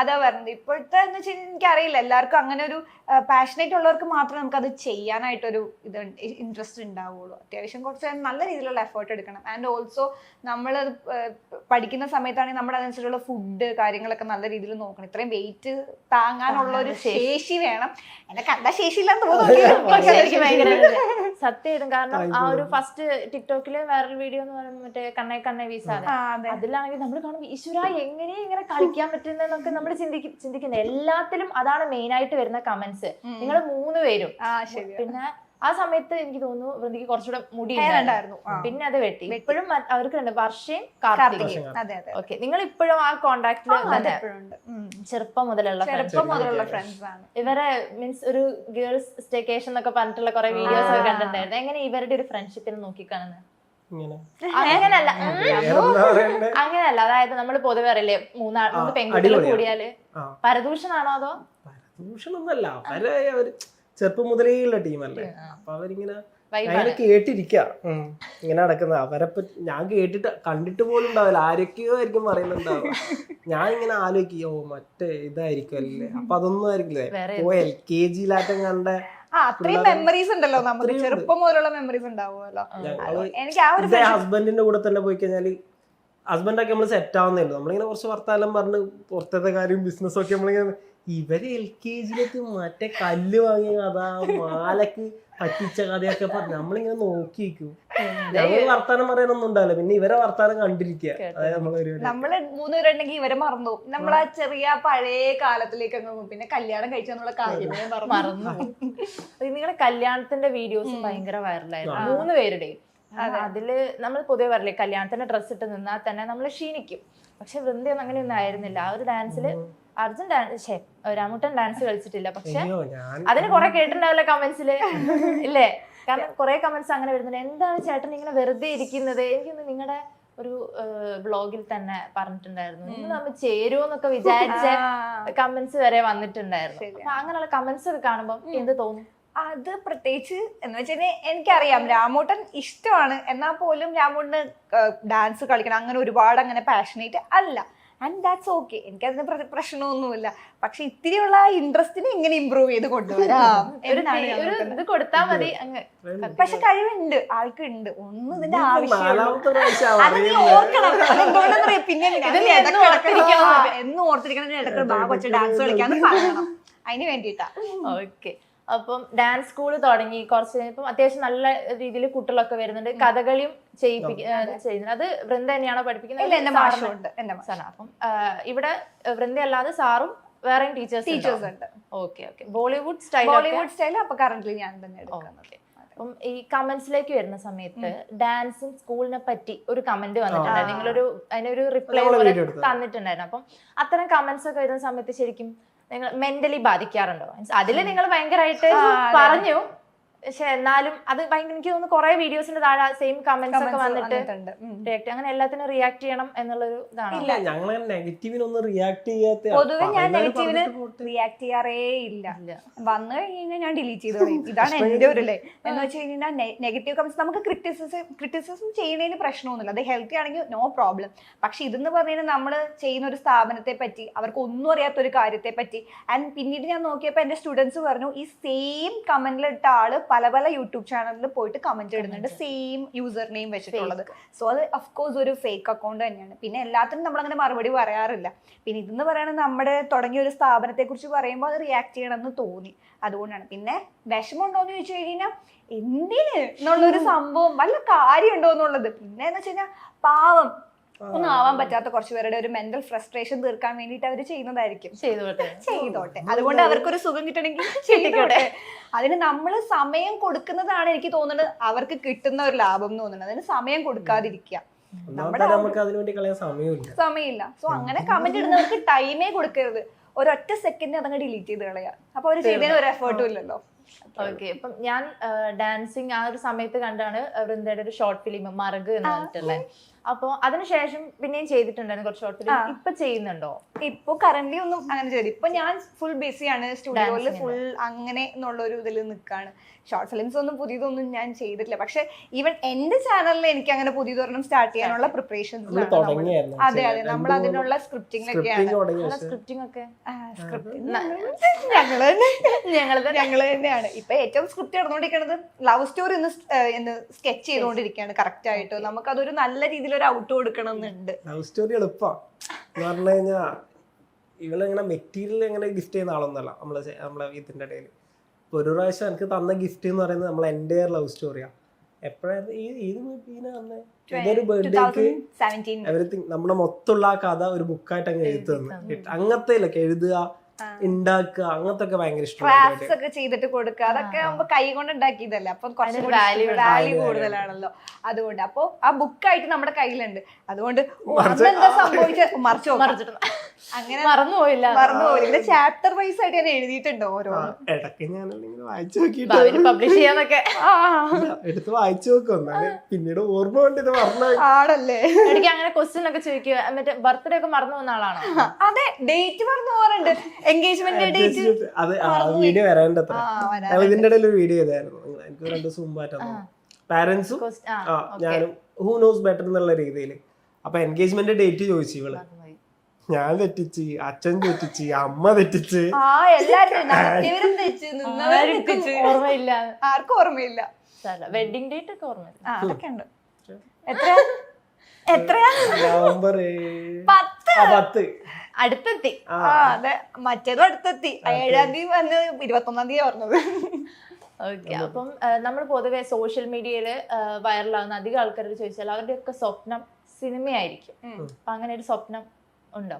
അതാ പറഞ്ഞത്. ഇപ്പോഴത്തെ എന്ന് വെച്ചാൽ എനിക്കറിയില്ല, എല്ലാവർക്കും അങ്ങനെ ഒരു പാഷനേറ്റ് ഉള്ളവർക്ക് മാത്രമേ നമുക്കത് ചെയ്യാനായിട്ടൊരു ഇത് ഇൻട്രസ്റ്റ് ഉണ്ടാവുള്ളൂ. അത്യാവശ്യം കുറച്ച് നല്ല രീതിയിലുള്ള എഫേർട്ട് എടുക്കണം. ആൻഡ് ഓൾസോ നമ്മൾ പഠിക്കുന്ന സമയത്താണെങ്കിൽ നമ്മുടെ അതനുസരിച്ചുള്ള ഫുഡ് കാര്യങ്ങളൊക്കെ നല്ല രീതിയിൽ നോക്കണം. ഇത്രയും വെയിറ്റ് താങ്ങാനുള്ള ഒരു ശേഷി വേണം. എന്നെ കണ്ട ശേഷിയില്ലാന്ന് തോന്നുന്നു. സത്യമായിട്ടും. കാരണം ആ ഒരു ഫസ്റ്റ് ടിക്ടോക്കില് വൈറൽ വീഡിയോ എന്ന് പറയുന്നത് മറ്റേ കണ്ണേ വീസാതെ, അതിലാണെങ്കിൽ നമ്മൾ കാണും ഈശ്വര എങ്ങനെ ഇങ്ങനെ കളിക്കാൻ പറ്റുന്നതൊക്കെ നമ്മൾ ചിന്തിക്കുന്നത്. എല്ലാത്തിലും അതാണ് മെയിൻ ആയിട്ട് വരുന്ന കമന്റ്സ്. നിങ്ങൾ 3 പേരും. പിന്നെ ആ സമയത്ത് എനിക്ക് തോന്നുന്നു വൃന്ദിക്ക് കുറച്ചുകൂടെ മുടി ഉണ്ടായിരുന്നു, പിന്നെ അത് വെട്ടി. ഇപ്പോഴും അവർക്ക് ഉണ്ട് വർഷയും കാർത്തികയും. ഓക്കെ, നിങ്ങൾ ഇപ്പോഴും ആ കോണ്ടാക്ടില് ചെറുപ്പം മുതലുള്ള ഫ്രണ്ട്സ് ആണ്. ഇവരെ മീൻസ് ഒരു ഗേൾസ് സ്റ്റേക്കേഷൻ എന്നൊക്കെ പറഞ്ഞിട്ടുള്ള കുറെ വീഡിയോസ് ഒക്കെ കണ്ടിട്ടുണ്ടായിരുന്നു. എങ്ങനെ ഇവരുടെ ഒരു ഫ്രണ്ട്ഷിപ്പിനെ നോക്കിക്കാണുന്നത്? അങ്ങനെയല്ല, അതായത് നമ്മൾ പൊതുവെ അറിയില്ലേ 3 പെൺകുട്ടികൾ കൂടിയാല് പരദൂഷണാണോ അതോ? പരദൂഷണമൊന്നല്ല, അവര് ചെറുപ്പം മുതലേ ഉള്ള ടീമല്ലേ. അപ്പൊ അവരിങ്ങനെ കേട്ടിരിക്ക ഇങ്ങനെ നടക്കുന്നത്. അവരെ ഞാൻ കണ്ടിട്ട് പോലും ഉണ്ടാവില്ല, ആരൊക്കെയോ ആയിരിക്കും പറയുന്നുണ്ടാവുക. ഞാൻ ഇങ്ങനെ ആലോചിക്കോ മറ്റേ ഇതായിരിക്കും അല്ലേ, അപ്പൊ അതൊന്നും ആയിരിക്കില്ലേ LKG-ലാറ്റം കണ്ട അത്രയും മെമ്മറീസ് ഉണ്ടല്ലോ നമുക്ക്, ചെറുപ്പം മുതലുള്ള മെമ്മറീസ് ഉണ്ടാവുമല്ലോ. എനിക്ക് ആ ഒരു ഹസ്ബൻഡിന്റെ കൂടെ തന്നെ പോയി കഴിഞ്ഞാല് ഹസ്ബൻഡൊക്കെ നമ്മള് സെറ്റ് ആവുന്നല്ലോ. നമ്മളിങ്ങനെ കുറച്ച് വർത്താനം പറഞ്ഞ് പുറത്തത്തെ കാര്യം ബിസിനസ് ഒക്കെ നമ്മളിങ്ങനെ, ഇവര് LKG-ലേക്ക് മറ്റേ കല്ല് വാങ്ങിയ കഥ, മാലക്ക് പറ്റിച്ച കഥയൊക്കെ പറഞ്ഞ് നമ്മളിങ്ങനെ നോക്കിയിരിക്കും. ഞങ്ങൾ വർത്താനം പറയാനൊന്നും ഉണ്ടാവില്ല, പിന്നെ ഇവരെ വർത്താനം കണ്ടിരിക്കുക. അതായത് നമ്മള് 3 പേരുണ്ടെങ്കിൽ ഇവരെ മറന്നു, നമ്മളാ ചെറിയ പഴയ കാലത്തിലേക്ക് അങ്ങ് പോകും. പിന്നെ കല്യാണം കഴിച്ചെന്നുള്ള കാര്യമേ മറന്നു. നിങ്ങളുടെ കല്യാണത്തിന്റെ വീഡിയോസും ഭയങ്കര വൈറലായിരുന്നു 3 പേരുടെയും. അതില് നമ്മൾ പൊതുവെ പറയില്ലേ കല്യാണത്തിന്റെ ഡ്രസ്സ് ഇട്ട് നിന്നാൽ തന്നെ നമ്മൾ ക്ഷീണിക്കും. പക്ഷെ വൃന്ദയൊന്നും അങ്ങനെയൊന്നും ആയിരുന്നില്ല. ആ ഒരു ഡാൻസില് അർജുൻ രാമുട്ടൻ ഡാൻസ് കളിച്ചിട്ടില്ല, പക്ഷെ അതിന് കുറെ കേട്ടിട്ടുണ്ടാവില്ല കമന്റ്സില് ഇല്ലേ? കാരണം കുറെ കമന്റ്സ് അങ്ങനെ വരുന്നുണ്ട്, എന്താണ് ചേട്ടൻ ഇങ്ങനെ വെറുതെ ഇരിക്കുന്നത്. എനിക്കൊന്ന് നിങ്ങളുടെ ഒരു ബ്ലോഗിൽ തന്നെ പറഞ്ഞിട്ടുണ്ടായിരുന്നു നിങ്ങൾ നമ്മൾ ചേരുവെന്നൊക്കെ വിചാരിച്ച കമന്റ്സ് വരെ വന്നിട്ടുണ്ടായിരുന്നു. അപ്പൊ അങ്ങനെയുള്ള കമന്റ്സ് ഒക്കെ കാണുമ്പോൾ എന്ത് തോന്നും? അത് പ്രത്യേകിച്ച് എന്ന് വെച്ചാൽ എനിക്കറിയാം രാമൂട്ടൻ ഇഷ്ടമാണ്, എന്നാൽ പോലും രാമൂട്ടന് ഡാൻസ് കളിക്കണം അങ്ങനെ ഒരുപാട് അങ്ങനെ പാഷനേറ്റ് അല്ല. ആൻഡ് ദാറ്റ്സ് ഓക്കെ, എനിക്കതിന് പ്രശ്നമൊന്നുമില്ല. പക്ഷെ ഇത്തിരിയുള്ള ഇൻട്രസ്റ്റിനെ എങ്ങനെ ഇമ്പ്രൂവ് ചെയ്ത് കൊണ്ടുവരാം ഇത് കൊടുത്താൽ മതി. പക്ഷെ കഴിവുണ്ട്, ആൾക്കുണ്ട്. ഒന്നും ഇതിന്റെ ആവശ്യമില്ല. ഓർക്കണം, പിന്നെ എന്നും ഓർത്തിരിക്കണം ഇടയ്ക്ക് കൊച്ചു ഡാൻസ് കളിക്കാന്ന് പറയണം. അതിന് വേണ്ടിയിട്ടാ. ഓക്കെ, അപ്പം ഡാൻസ് സ്കൂൾ തുടങ്ങി കുറച്ച് കഴിഞ്ഞപ്പം അത്യാവശ്യം നല്ല രീതിയിൽ കുട്ടികളൊക്കെ വരുന്നുണ്ട്. കഥകളിയും ചെയ്യുന്നത് അത് വൃന്ദ തന്നെയാണോ പഠിപ്പിക്കുന്നത്? അപ്പം ഇവിടെ വൃന്ദ അല്ലാതെ സാറും വേറെയും ടീച്ചേഴ്സ് ഉണ്ട്. ഓക്കെ, ബോളിവുഡ് സ്റ്റൈൽ അപ്പൊ കറന്റ്ലി ഞാൻ തന്നെ എടുക്കുന്നത്. അപ്പം ഈ കമന്റ്സിലേക്ക് വരുന്ന സമയത്ത് ഡാൻസിങ് സ്കൂളിനെ പറ്റി ഒരു കമന്റ് വന്നിട്ടുണ്ടായിരുന്നു, നിങ്ങളൊരു അതിനൊരു റിപ്ലൈ പോലെ തന്നിട്ടുണ്ടായിരുന്നു. അപ്പം അത്തരം കമന്റ്സ് ഒക്കെ വരുന്ന സമയത്ത് ശരിക്കും നിങ്ങൾ മെന്റലി ബാധിക്കാറുണ്ടോ? അതില് നിങ്ങൾ ഭയങ്കരമായിട്ട് പറഞ്ഞു, പക്ഷെ എന്നാലും അത് ഭയങ്കര എനിക്ക് തോന്നുന്നു കുറെ വീഡിയോസിന്റെ താഴെ സെയിം കമന്റ്സ് ഒക്കെ വന്നിട്ട് അങ്ങനെ എല്ലാത്തിനും റിയാക്ട് ചെയ്യണം എന്നുള്ളൊരു ഇതാണ്. പൊതുവെ ഞാൻ നെഗറ്റീവിന് റിയാക്ട് ചെയ്യാറേ ഇല്ല. വന്നു കഴിഞ്ഞാൽ ഞാൻ ഡിലീറ്റ് ചെയ്ത് കളയും. ഇതാണ് എന്റെ ഒരു ലൈഫ്. എന്ന് വെച്ച് കഴിഞ്ഞാൽ നെഗറ്റീവ് കമന്റ്സ് നമുക്ക് ക്രിറ്റിസിസം ചെയ്യുന്നതിന് പ്രശ്നമൊന്നുമില്ല, അത് ഹെൽത്തി ആണെങ്കിൽ നോ പ്രോബ്ലം. പക്ഷെ ഇതെന്ന് പറഞ്ഞു കഴിഞ്ഞാൽ നമ്മൾ ചെയ്യുന്ന ഒരു സ്ഥാപനത്തെ പറ്റി, അവർക്ക് ഒന്നും അറിയാത്ത ഒരു കാര്യത്തെ പറ്റി. ആൻഡ് പിന്നീട് ഞാൻ നോക്കിയപ്പോൾ എന്റെ സ്റ്റുഡൻസ് പറഞ്ഞു ഈ സെയിം കമന്റിലിട്ട ആള് പല പല യൂട്യൂബ് ചാനലിൽ പോയിട്ട് കമന്റ് ഇടുന്നുണ്ട് സെയിം യൂസർ നെയിം വെച്ചിട്ടുള്ളത്. സോ അത് അഫ്കോഴ്സ് ഒരു ഫേക്ക് അക്കൗണ്ട് തന്നെയാണ്. പിന്നെ എല്ലാത്തിനും നമ്മൾ അങ്ങനെ മറുപടി പറയാറില്ല. പിന്നെ ഇതെന്ന് പറയുന്നത് നമ്മുടെ തുടങ്ങിയ ഒരു സ്ഥാപനത്തെ കുറിച്ച് പറയുമ്പോൾ അത് റിയാക്ട് ചെയ്യണമെന്ന് തോന്നി, അതുകൊണ്ടാണ്. പിന്നെ വിഷമം ഉണ്ടോന്ന് ചോദിച്ചു കഴിഞ്ഞാൽ എന്തിന് എന്നുള്ളൊരു സംഭവം വല്ല കാര്യമുണ്ടോ എന്നുള്ളത്. പിന്നെ എന്ന് വെച്ച് കഴിഞ്ഞാൽ പാവം ഒന്നും ആവാൻ പറ്റാത്ത കുറച്ച് പേരുടെ ഒരു മെന്റൽ ഫ്രസ്ട്രേഷൻ തീർക്കാൻ വേണ്ടിയിട്ട് അവർ ചെയ്യുന്നതായിരിക്കും. ചെയ്തോട്ടെ, അതുകൊണ്ട് അവർക്കൊരു സുഖം കിട്ടണമെങ്കിൽ ചെയ്തോട്ടെ. അതിന് നമ്മൾ സമയം കൊടുക്കുന്നതാണ് എനിക്ക് തോന്നുന്നത് അവർക്ക് കിട്ടുന്ന ഒരു ലാഭം എന്ന് തോന്നുന്നത്. അതിന് സമയം കൊടുക്കാതിരിക്കുക, നമുക്ക് അതിനുവേണ്ടി കളയാൻ സമയമില്ല. സോ അങ്ങനെ കമന്റ് ഇടുന്നവർക്ക് ടൈമേ കൊടുക്കരുത്. ഒരൊറ്റ സെക്കൻഡ് അതങ്ങ് ഡിലീറ്റ് ചെയ്ത് കളയാ. അപ്പൊ അവര് ചെയ്തതിന് ഒരു എഫേർട്ടും ഇല്ലല്ലോ. ഓക്കെ, ഇപ്പം ഞാൻ ഡാൻസിങ് ആ ഒരു സമയത്ത് കണ്ടാണ് വൃന്ദയുടെ ഒരു ഷോർട്ട് ഫിലിം മറുക് എന്ന് പറഞ്ഞിട്ടുള്ളത്. അപ്പൊ അതിനുശേഷം പിന്നെയും ചെയ്തിട്ടുണ്ടായിരുന്നു കുറച്ച് ഷോർട്ട് ഫിലിം. ഇപ്പൊ ചെയ്യുന്നുണ്ടോ? ഇപ്പൊ കറന്റ് ഒന്നും അങ്ങനെ ചെയ്തു. ഇപ്പൊ ഞാൻ ഫുൾ ബിസിയാണ്, സ്റ്റുഡിയോയില് ഫുൾ അങ്ങനെ എന്നുള്ള ഒരു ഇതിൽ നിൽക്കാണ്. ഷോർട്ട് ഫിലിംസ് ഒന്നും പുതിയതൊന്നും ഞാൻ ചെയ്തിട്ടില്ല. പക്ഷെ ഈവൻ എന്റെ ചാനലിൽ എനിക്ക് അങ്ങനെ പുതിയതൊരെണ്ണം സ്റ്റാർട്ട് ചെയ്യാനുള്ള പ്രിപ്പറേഷൻസ്. അതെ അതെ, നമ്മൾ അതിനുള്ള സ്ക്രിപ്റ്റിംഗിലൊക്കെയാണ്. സ്ക്രിപ്റ്റിംഗ് ഒക്കെ ഞങ്ങള് തന്നെയാണ് ഇപ്പൊ ഏറ്റവും സ്ക്രിപ്റ്റ് നടന്നുകൊണ്ടിരിക്കുന്നത്. ലവ് സ്റ്റോറി ഒന്ന് സ്കെച്ച് ചെയ്തുകൊണ്ടിരിക്കുകയാണ് കറക്റ്റ് ആയിട്ട്. നമുക്ക് അതൊരു നല്ല രീതിയിൽ ഒരു ഔട്ട് കൊടുക്കണം എന്നുണ്ട്. ലവ് സ്റ്റോറി എളുപ്പമാണ് എന്ന് പറഞ്ഞു കഴിഞ്ഞാൽ ഇവളിങ്ങനെ മെറ്റീരിയൽ എങ്ങനെ ഗിഫ്റ്റ് ചെയ്യുന്ന ആളൊന്നല്ല നമ്മളെ ഇതിന്റെ ഇടയിൽ. ഒരു പ്രാവശ്യം എനിക്ക് തന്ന ഗിഫ്റ്റ് എന്ന് പറയുന്നത് നമ്മളെ എൻ്റെ ലവ് സ്റ്റോറിയാണ്. എപ്പോഴായിരുന്നു ഇതൊരു ബർത്ത്ഡേക്ക് എവറിത്തിങ് നമ്മുടെ മൊത്തമുള്ള ആ കഥ ഒരു ബുക്കായിട്ട് അങ്ങ് എഴുതി തന്നു. അങ്ങനത്തെ എഴുതുക, ഉണ്ടാക്കുക, അങ്ങനത്തെ ഒക്കെ ഭയങ്കര ക്രാഫ്റ്റ്സ് ഒക്കെ ചെയ്തിട്ട് കൊടുക്കുക. അതൊക്കെ ആകുമ്പോ കൈ കൊണ്ട് ഉണ്ടാക്കിയതല്ലേ, അപ്പൊ കുറച്ചും കൂടി വാല്യൂ കൂടുതലാണല്ലോ. അതുകൊണ്ട് അപ്പൊ ആ ബുക്കായിട്ട് നമ്മുടെ കയ്യിലുണ്ട്. അതുകൊണ്ട് എന്താ സംഭവിച്ച മറിച്ചിട്ട് അങ്ങനെ മറന്നുപോയില്ല. ഇതിന്റെ ചാപ്റ്റർ വൈസ് ആയിട്ട് ഞാൻ എഴുതിയിട്ടുണ്ട് ഓരോ. ഇടയ്ക്ക് ഞാൻ വായിച്ചു നോക്കിട്ട് പബ്ലിഷ് ചെയ്യാന്നൊക്കെ എടുത്ത് വായിച്ചു നോക്കും, പിന്നീട് ഓർമ്മ കൊണ്ട് ഇത് മറന്നു ആണല്ലേ. എനിക്ക് അങ്ങനെ ക്വസ്റ്റ്യൻ ഒക്കെ ചോദിക്കുക. മറ്റേ ബർത്ത്ഡേ ഒക്കെ മറന്നു പോകുന്ന ആളാണോ? അതെ, ഡേറ്റ് മറന്നു പോകാറുണ്ട്. എൻഗേജ്മെന്റ് ഡേറ്റ് അത് വീഡിയോ വരാണ്ടത്ര. ഇതിന്റെ ഇടയിൽ ഒരു വീഡിയോ ചെയ്തായിരുന്നു എനിക്ക് 2 ദിവസം മുമ്പായിട്ടാണ്. പാരന്റ്സും ഞാനും ഹൂ നോസ് ബെറ്റർ എന്നുള്ള രീതിയിൽ. അപ്പൊ എൻഗേജ്മെന്റ് ഡേറ്റ് ചോദിച്ചു ഇവള്. ഞാൻ തെറ്റിച്ച്, അച്ഛൻ തെറ്റിച്ച്, അമ്മ തെറ്റിച്ച്, ഓർമ്മയില്ല, ആർക്കും ഓർമ്മയില്ല. വെഡിങ് ഡേറ്റ് ഒക്കെ ഓർമ്മയില്ല. അതൊക്കെ ഉണ്ട്. എത്രയാ? നവംബർ 10 അടുത്തെത്തി. അതെ, മറ്റേതും അടുത്തെത്തി. 7-ാം തീയതി വന്ന് 21-ാം തീയതി പറഞ്ഞത്. ഓക്കെ, അപ്പം നമ്മൾ പൊതുവെ സോഷ്യൽ മീഡിയയില് വൈറലാകുന്ന അധികം ആൾക്കാരോട് ചോദിച്ചാൽ അവരുടെ ഒക്കെ സ്വപ്നം സിനിമയായിരിക്കും. അപ്പൊ അങ്ങനെ ഒരു സ്വപ്നം ഉണ്ടോ?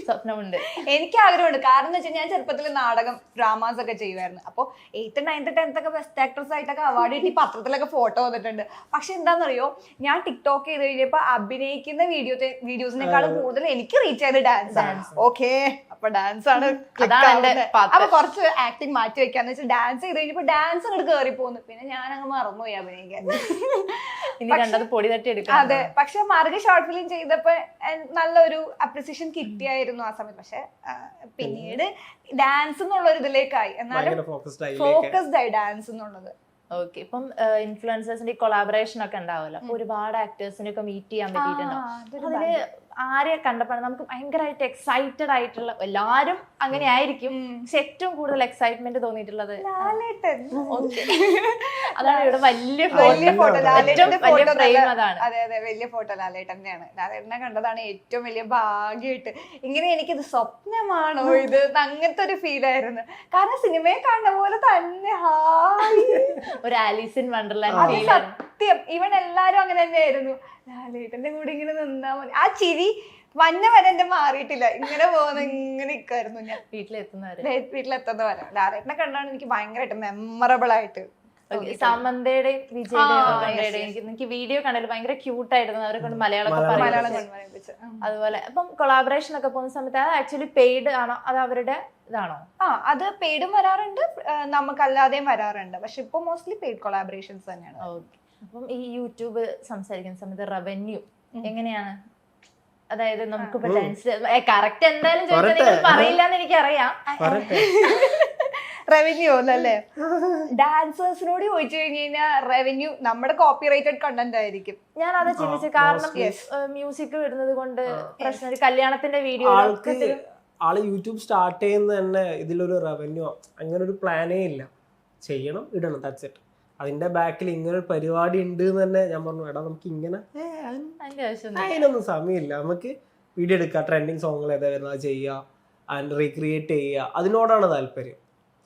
സ്വപ്നമുണ്ട്. എനിക്ക് ആഗ്രഹമുണ്ട്. കാരണം എന്ന് വെച്ചാൽ ഞാൻ ചെറുപ്പത്തിൽ നാടകം, ഡ്രാമാസ് ഒക്കെ ചെയ്യുമായിരുന്നു. അപ്പോൾ 8th, 9th, 10th ഒക്കെ ബെസ്റ്റ് ആക്ട്രസ് ആയിട്ടൊക്കെ അവാർഡ് കിട്ടി പത്രത്തിലൊക്കെ ഫോട്ടോ വന്നിട്ടുണ്ട്. പക്ഷെ എന്താണെന്നറിയോ, ഞാൻ ടിക്ടോക്ക് ചെയ്ത് കഴിഞ്ഞപ്പോൾ അഭിനയിക്കുന്ന വീഡിയോസിനേക്കാളും കൂടുതൽ എനിക്ക് റീച്ച് ചെയ്ത ഡാൻസ് ആണ്. ഓക്കെ, അപ്പൊ ഡാൻസ് ആണ്. അപ്പൊ കുറച്ച് ആക്ടിങ് മാറ്റി വെക്കാന്ന് വെച്ചാൽ ഡാൻസ് ചെയ്ത് കഴിഞ്ഞപ്പോ ഡാൻസ് അങ്ങോട്ട് കയറി പോകുന്നു. പിന്നെ ഞാൻ അങ്ങ് മറന്നുപോയി അഭിനയിക്കാൻ. അതെ, പക്ഷെ മറുക ഷോർട്ട് ഫിലിം ചെയ്തപ്പോ നല്ലൊരു അപ്രിസിയേഷൻ കിട്ടിയായിരുന്നു ആ സമയത്ത്. പക്ഷെ പിന്നീട് ഡാൻസ് എന്നുള്ള ഒരു ഇതിലേക്കായി. എന്നാലും ഫോക്കസ്ഡ് ആയി ഡാൻസ് എന്നുള്ളത്. ഓക്കെ, ഇപ്പം ഇൻഫ്ലുവൻസേഴ്സിന്റെ കൊളാബറേഷൻ ഒക്കെ ഉണ്ടാവുമല്ലോ. ഒരുപാട് ആക്ടേഴ്സിനെ ഒക്കെ മീറ്റ് ചെയ്യാൻ പറ്റിയിട്ടുണ്ടാവും. അതില് ആരെ കണ്ടപ്പോൾ നമുക്ക് ഭയങ്കരമായിട്ട് എക്സൈറ്റഡ് ആയിട്ടുള്ള, എല്ലാരും അങ്ങനെ ആയിരിക്കും, പക്ഷെ ഏറ്റവും കൂടുതൽ എക്സൈറ്റ്മെന്റ് തോന്നിയിട്ടുള്ളത് അതാണ്. ഇവിടെ വലിയ ഫോട്ടോ, അതാണ്. അതെ അതെ, വലിയ ഫോട്ടോ ലാലേട്ടനെയാണ്. ലാലേട്ടനെ കണ്ടതാണ് ഏറ്റവും വലിയ ഭാഗ്യമായിട്ട്. ഇങ്ങനെ എനിക്കിത് സ്വപ്നമാണോ ഇത്, അങ്ങനത്തെ ഒരു ഫീൽ ആയിരുന്നു. കാരണം സിനിമയെ കാണുന്ന പോലെ തന്നെ ഒരു ആലീസ് ഇൻ വണ്ടർലാൻഡ് സത്യം. ഇവൻ എല്ലാരും അങ്ങനെ തന്നെയായിരുന്നു. ലാലേട്ടന്റെ കൂടെ ഇങ്ങനെ നിന്നാ മതി. ആ ചിരി വന്ന വരെ എന്റെ മാറിയിട്ടില്ല. ഇങ്ങനെ പോകുന്ന ഇങ്ങനെ നിൽക്കായിരുന്നു ഞാൻ വീട്ടിലെത്തുന്ന വരെ. ലാലേട്ടനെ കണ്ടാണ് എനിക്ക് ഭയങ്കരമായിട്ട് മെമ്മറബിൾ ആയിട്ട്. സമന്തയുടെയും വിജയുടെയും എനിക്ക് വീഡിയോ കണ്ടല്ലോ, ഭയങ്കര ക്യൂട്ടായിരുന്നു. അവരെ കൊണ്ട് മലയാളം അതുപോലെ. അപ്പം കൊളാബറേഷൻ ഒക്കെ പോകുന്ന സമയത്ത് അത് ആക്ച്വലി പെയ്ഡ് ആണോ, അത് അവരുടെ ഇതാണോ? അത് പെയ്ഡും വരാറുണ്ട്, നമുക്കല്ലാതെയും വരാറുണ്ട്. പക്ഷെ ഇപ്പൊ മോസ്റ്റ്ലി പെയ്ഡ് കൊളാബറേഷൻസ് തന്നെയാണ്. ഓക്കെ, അപ്പം ഈ യൂട്യൂബ് സംസാരിക്കുന്ന സമയത്ത് റവന്യൂ എങ്ങനെയാണ്? അതായത് നമുക്ക് കറക്റ്റ് എന്തായാലും ചോദിച്ചാൽ പറയില്ല എന്ന് എനിക്കറിയാം. റവന്യൂ അല്ലേ? ഡാൻസേഴ്സിനോട് ചോദിച്ചു കഴിഞ്ഞു കഴിഞ്ഞാൽ റവന്യൂ നമ്മുടെ കോപ്പിറൈറ്റഡ് കണ്ടന്റ് ആയിരിക്കും. ഞാൻ അത് ചിന്തിച്ചു. കാരണം മ്യൂസിക് വിടുന്നത് കൊണ്ട് പ്രശ്നം, ഒരു കല്യാണത്തിന്റെ വീഡിയോ ആള് യൂട്യൂബ് സ്റ്റാർട്ട് ചെയ്യുന്ന തന്നെ ഇതിലൊരു റവന്യൂ അങ്ങനെ ഒരു പ്ലാനേ ഇല്ല. ചെയ്യണം, ഇടണം, ദാറ്റ്സ് ഇറ്റ്. അതിന്റെ ബാക്കിൽ ഇങ്ങനെ ഒരു പരിപാടി ഉണ്ട് എന്ന് തന്നെ ഞാൻ പറഞ്ഞു, എടാ നമുക്ക് ഇങ്ങനെ അതിന്റെ ആവശ്യം അതിനൊന്നും സമയമില്ല, നമുക്ക് വീഡിയോ എടുക്കുക, ട്രെൻഡിങ് സോങ്ങുകൾ ഏതാ വരുന്നത് ചെയ്യുക, ആൻഡ് റീക്രിയേറ്റ് ചെയ്യുക, അതിനോടാണ് താല്പര്യം.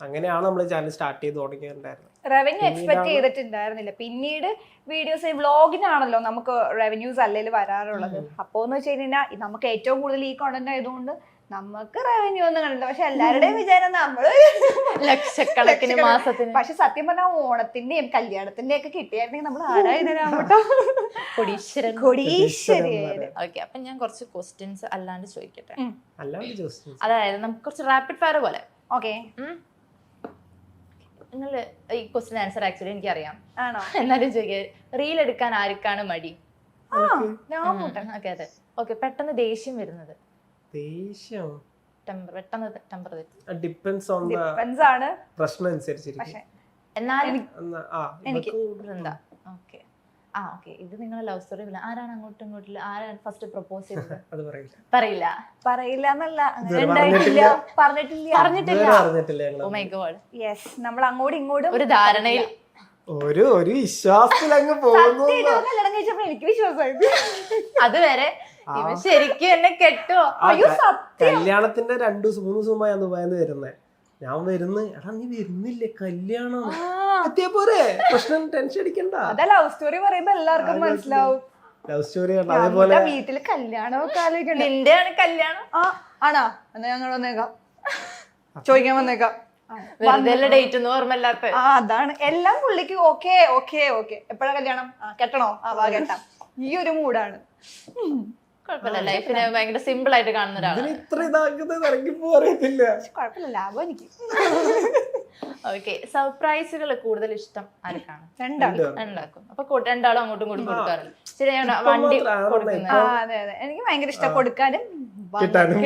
അങ്ങനെയാണ് നമ്മൾ ചാനൽ സ്റ്റാർട്ട് ചെയ്ത് തുടങ്ങിയിട്ടുണ്ടായിരുന്നത്. Revenue expect ചെയ്തിട്ടുണ്ടായിരുന്നില്ല. പിന്നീട് വീഡിയോസ് വ്ളോഗിനാണല്ലോ നമുക്ക് റവന്യൂസ് അല്ലെങ്കിൽ വരാറുള്ളത്. അപ്പോന്ന് വെച്ച് കഴിഞ്ഞാൽ നമുക്ക് ഏറ്റവും കൂടുതൽ ഈ കോണ്ടന്റ് ആയതുകൊണ്ട് നമുക്ക് റവന്യൂ ഒന്നും കണ്ടില്ല. പക്ഷെ എല്ലാവരുടെയും വിചാരം നമ്മള് ലക്ഷക്കണക്കിന് മാസത്തിന്. പക്ഷെ സത്യം പറഞ്ഞാൽ ഓണത്തിന്റെയും കല്യാണത്തിന്റെയും ഒക്കെ കിട്ടിയായിരുന്നെങ്കിൽ നമ്മൾ ആരായിട്ടോ കൊടീശ്വരിയായിരുന്നു. ഓക്കെ, അപ്പൊ ഞാൻ കുറച്ച് ക്വസ്റ്റ്യൻസ് അല്ലാണ്ട് ചോദിക്കട്ടെ. അല്ലാണ്ട് നമുക്ക് കുറച്ച് റാപ്പിഡ് ഫയർ പോലെ. ഓക്കെ, നിങ്ങൾ ഈ ക്വസ്റ്റ്യൻ ആൻസർ ആക്ച്വലി എനിക്കറിയാം, ആണോ? എന്നാലും ചോദിക്കുക, റീൽ എടുക്കാൻ ആർക്കാണ് മടി? ഞാൻ അതെ. ഓക്കെ, പെട്ടെന്ന് ദേഷ്യം വരുന്നത്? പെട്ടെന്ന് ടെമ്പർ ഡിപ്പെൻഡ്സ് ഓൺ ഡിപ്പെൻഡ്സ് ആണ് പ്രശ്നം അനുസരിച്ചിരിക്കും. പക്ഷെ എന്നാലും എനിക്ക് എന്താ ഓക്കെ ഓക്കെ ഇത് നിങ്ങളെ ലവ് സ്റ്റോറി ഇല്ല. ആരാണ് അങ്ങോട്ടും ഇങ്ങോട്ടും ആരാണ് ഫസ്റ്റ് പ്രപ്പോസ് ചെയ്തത്? അത് പറയില്ല. പറയില്ല എന്നല്ല, പറഞ്ഞിട്ടില്ല. Oh my God. യെസ്, നമ്മൾ അങ്ങോട്ടും ഇങ്ങോട്ടും ഒരു ധാരണയിൽ ഒരു വിശ്വാസത്തിൽ അങ്ങ് പോകുന്നു. കല്യാണം കഴിച്ചപ്പോ എനിക്ക് വിശ്വാസമായിരുന്നു. അതുവരെ ഇവൻ ശരിക്കും എന്നെ കെട്ടോ? കല്യാണത്തിന്റെ 2-3 ദിവസം മുമ്പാ ഞാൻ ദുബായിന്ന് വരുന്നേ. ഞാൻ വരുന്നു, എടാ നീ വരുന്നില്ലേ, കല്യാണം എത്തിയ പോരെ, പ്രശ്നം, ടെൻഷൻ അടിക്കണ്ട. അതാ ലവ് സ്റ്റോറി പറയുമ്പോ എല്ലാവർക്കും മനസ്സിലാവും. ലവ് സ്റ്റോറി അതേപോലെ വീട്ടില് കല്യാണമൊക്കെ ആലോചിക്കണ്ട. നിന്റെയാണ് കല്യാണം? ആണോ? എന്നാ ഞങ്ങൾ വന്നേക്കാം, ചോദിക്കാൻ വന്നേക്കാം. വെറുതെ ഡേറ്റ് ഒന്നും ഓർമ്മല്ലാത്ത. അതാണ് എല്ലാം പുള്ളിക്ക്. ഓക്കെ ഓക്കെ ഓക്കെ, എപ്പോഴാ കല്യാണം? കെട്ടണോ? വാ കെട്ടാം. ഈ ഒരു മൂഡാണ്. കുഴപ്പമില്ല, ലൈഫിനെ ഭയങ്കര സിമ്പിൾ ആയിട്ട് കാണുന്ന ഒരാളാണ്. ഇത്ര ഇതാക്കുന്നത് ഇറങ്ങിപ്പോ അറിയത്തില്ല. കുഴപ്പമില്ല, ലാഭം എനിക്ക്. ഓക്കെ, സർപ്രൈസുകൾ കൂടുതൽ ഇഷ്ടം ആർക്കാണ്? രണ്ടാൾക്കും. അപ്പൊ രണ്ടാളും അങ്ങോട്ടും ഇങ്ങോട്ടും കൊടുക്കാറില്ല. ശരി, വണ്ടി കൊടുക്കുന്നത്? അതെ അതെ, എനിക്ക് ഭയങ്കര ഇഷ്ടം കൊടുക്കാനും കിട്ടാനും.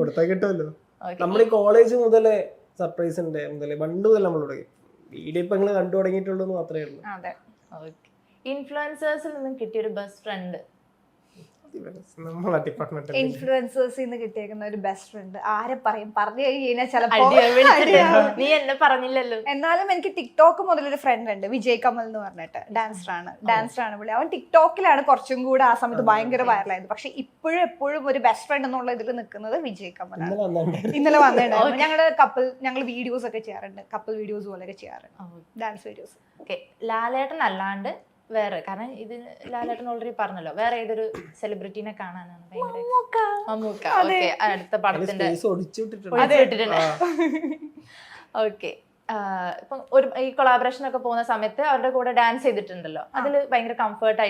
കൊടുത്താൽ കിട്ടുമല്ലോ. നമ്മൾ ഈ കോളേജ് മുതലേ സർപ്രൈസ് ഉണ്ട് മുതലേ, പണ്ട് മുതൽ നമ്മൾ തുടങ്ങി. വീഡിയോ ഇപ്പൊ നിങ്ങൾ കണ്ടു തുടങ്ങിയിട്ടുള്ളൂ എന്ന് മാത്രമേ ഉള്ളൂ. അതെ. ഇൻഫ്ലുവൻസേഴ്സിൽ നിന്നും കിട്ടിയൊരു ബെസ്റ്റ് ഫ്രണ്ട്? ഇൻഫ്ലുവൻസേഴ്സിൽ നിന്ന് കിട്ടിയേക്കുന്ന ഒരു ബെസ്റ്റ് ഫ്രണ്ട് ആരെ പറയും? പറഞ്ഞു കഴിഞ്ഞാൽ ചിലപ്പോ നീ എന്നെ പറഞ്ഞില്ലല്ലോ. എന്നാലും എനിക്ക് ടിക്ടോക്ക് മുതലൊരു ഫ്രണ്ട് ഉണ്ട്, വിജയ് കമൽ എന്ന് പറഞ്ഞിട്ട്. ഡാൻസറാണ് പുള്ളി. അവൻ ടിക്ടോക്കിലാണ് കുറച്ചും കൂടെ ആ സമയത്ത് ഭയങ്കര വൈറലായത്. പക്ഷെ ഇപ്പോഴും എപ്പോഴും ഒരു ബെസ്റ്റ് ഫ്രണ്ട് എന്നുള്ള ഇതിൽ നിൽക്കുന്നത് വിജയ് കമലാണ്. ഇന്നലെ വന്നിട്ടുണ്ടായിരുന്നു. ഞങ്ങൾ വീഡിയോസ് ഒക്കെ ചെയ്യാറുണ്ട്, കപ്പിൾ വീഡിയോസ് പോലെയൊക്കെ ചെയ്യാറുണ്ട്, ഡാൻസ് വീഡിയോസ്. ഓക്കെ, ലാലേട്ടൻ അല്ലാണ്ട് വേറെ, കാരണം ഇത് ലാലേട്ടൻ ഓൾറെഡി പറഞ്ഞല്ലോ, വേറെ ഏതൊരു സെലിബ്രിറ്റീനെ കാണാനാണ് ഭയങ്കര? മമ്മൂക്ക. ഓക്കെ, അടുത്ത പടത്തിന്റെ ഓക്കെ. ഇപ്പം ഒരു ഈ കൊളാബറേഷൻ ഒക്കെ പോകുന്ന സമയത്ത് അവരുടെ കൂടെ ഡാൻസ് ചെയ്തിട്ടുണ്ടല്ലോ, അതിൽ ഭയങ്കര കംഫർട്ട്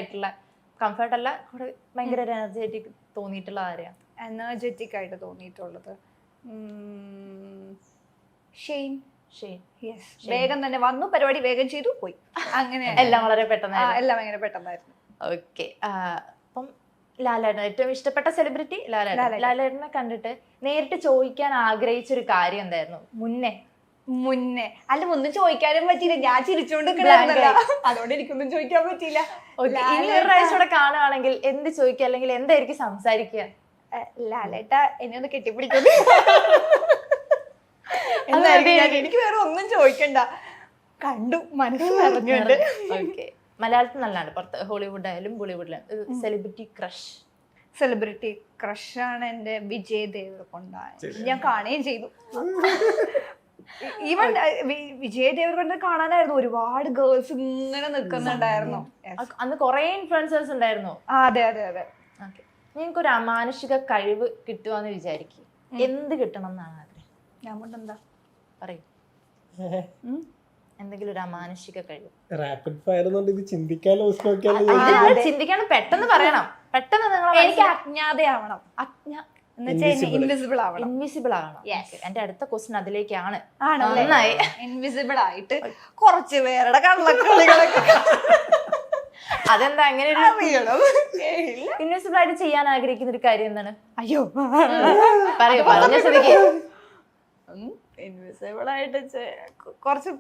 അല്ല, ഭയങ്കര എനർജറ്റിക് തോന്നിയിട്ടുള്ള ആരെയാ? എനർജറ്റിക് ആയിട്ട് തോന്നിയിട്ടുള്ളത് ഷെയ്ൻ. വേഗം തന്നെ വന്നു, പരിപാടി വേഗം ചെയ്തു, പോയി. അങ്ങനെ എല്ലാം വളരെ പെട്ടെന്നായിരുന്നു. എല്ലാം ഭയങ്കര പെട്ടെന്നായിരുന്നു. ഓക്കെ, അപ്പം ലാലേട്ടൻ ഏറ്റവും ഇഷ്ടപ്പെട്ട സെലിബ്രിറ്റി? ലാലേട്ടനെ കണ്ടിട്ട് നേരിട്ട് ചോദിക്കാൻ ആഗ്രഹിച്ചൊരു കാര്യം എന്തായിരുന്നു മുന്നേ? അല്ല, ഒന്നും ചോദിക്കാനും പറ്റിയില്ല, ഞാൻ ചിരിച്ചോണ്ട് അതുകൊണ്ട് എനിക്കൊന്നും ചോദിക്കാൻ പറ്റിയില്ല. ഇനി ഒരു പ്രാവശ്യം കൂടെ കാണുകയാണെങ്കിൽ എന്ത് ചോദിക്കുക, അല്ലെങ്കിൽ എന്തായിരിക്കും സംസാരിക്കുക? ലാലേട്ട എന്നെ ഒന്ന് കെട്ടിപ്പിടിക്കുന്നു. എനിക്ക് വേറെ ഒന്നും ചോദിക്കണ്ട, കണ്ടു മനസ്സ് നിറഞ്ഞുണ്ട്. ഓക്കെ, മലയാളത്തിൽ നല്ലതാണ്, പുറത്ത് ഹോളിവുഡ് ആയാലും ബോളിവുഡിലായാലും സെലിബ്രിറ്റി ക്രഷ് ആണ് എന്റെ വിജയ് ദേവരകൊണ്ടായ. ഞാൻ കാണുകയും ചെയ്തു. ഈവൻ വിജയ് ദേവരകൊണ്ട കാണാനായിരുന്നു ഒരുപാട് ഗേൾസ് ഇങ്ങനെ നിൽക്കുന്നുണ്ടായിരുന്നു. അന്ന് കുറെ ഇൻഫ്ലുവൻസേഴ്സ് ഉണ്ടായിരുന്നു. അതെ അതെ അതെ. ഓക്കെ, നിങ്ങൾക്ക് ഒരു അമാനുഷിക കഴിവ് കിട്ടുവാന്ന് വിചാരിക്കും, എന്ത് കിട്ടണം എന്നാണ് ആഗ്രഹം? ഞാൻ എന്താ പറയൂ, എന്തെങ്കിലും ഒരു അമാനുഷിക കഴിവ്. റാപ്പിഡ് ഫയർ ഇത് ചിന്തിക്കാനോ ചിന്തിക്കാനും പെട്ടെന്ന് പറയണം, പെട്ടെന്ന്. എനിക്ക് അജ്ഞാതയാവണം, ഇൻവിസിബിൾ ആവണം. എന്റെ അടുത്ത ക്വസ്റ്റ്യൻ അതിലേക്കാണ്. ഇൻവിസിബിൾ ആയിട്ട് കുറച്ച് പേരുടെ കള്ളക്കളികളൊക്കെ. അതെന്താ അങ്ങനെ ഇൻവിസിബിൾ ആയിട്ട് ചെയ്യാൻ ആഗ്രഹിക്കുന്ന ഒരു കാര്യം എന്താണ്? അയ്യോ പറയൂ, പറഞ്ഞ സ്ഥിതിക്ക്. ഇൻവിസിബിൾ ആയിട്ട് കുറച്ച്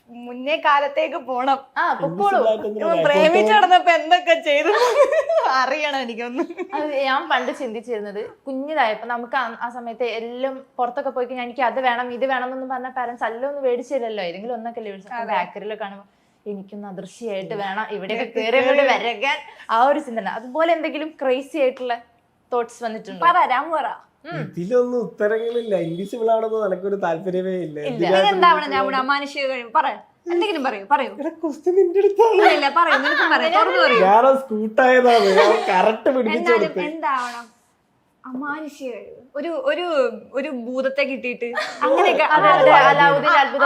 മുന്നേ കാലത്തേക്ക് പോണം. പൊക്കോളൂ. ഇവൻ പ്രേമിച്ചു നടന്നപ്പോ എന്തൊക്കെ ചെയ്തു അറിയണം എനിക്കൊന്ന്. അത് ഞാൻ പണ്ട് ചിന്തിച്ചിരുന്നത്, കുഞ്ഞിതായപ്പോ നമുക്ക് ആ സമയത്ത് എല്ലാം പുറത്തൊക്കെ പോയി കഴിഞ്ഞാൽ എനിക്ക് അത് വേണം ഇത് വേണം എന്നൊന്നും പറഞ്ഞ പാരന്റ്സ് എല്ലാം ഒന്നും മേടിച്ചില്ലല്ലോ, ഏതെങ്കിലും ഒന്നൊക്കെ മേടിച്ചു. ബേക്കറിയിൽ കാണുമ്പോൾ എനിക്കൊന്ന് അദൃശ്യമായിട്ട് വേണം ഇവിടെയൊക്കെ കയറി അങ്ങോട്ട് വരയ്ക്കാൻ, ആ ഒരു ചിന്ത. അതുപോലെ എന്തെങ്കിലും ക്രേസി ആയിട്ടുള്ള തോട്ട്സ് വന്നിട്ടുണ്ടോ? പറയാൻ പറ. ഇതിലൊന്നും ഉത്തരങ്ങളില്ല. ഇൻവിസിബിൾ ആണെന്ന് നിനക്കൊരു താല്പര്യമേ ഇല്ല. എന്താണ് ഞാൻ അമാനുഷിക കഴിവ്? പറയാം, എന്തെങ്കിലും പറയൂ. ക്വസ്റ്റ്യൻ നിന്റെ അടുത്താണ്. ഇല്ല, പറയൂ, നിനക്കും പറയാം, തുറന്നു പറയൂ. ഞാനോ സ്കൂട്ടായതാണ്, കറക്റ്റ് പിടിപ്പിച്ചു കൊടുത്ത്. എന്താവണം അമാനുഷിക കഴിവ്? ഒരു ഭൂതത്തെ കിട്ടിയിട്ട് അങ്ങനെയൊക്കെ അലാവുദ്ദീൻ അത്ഭുതം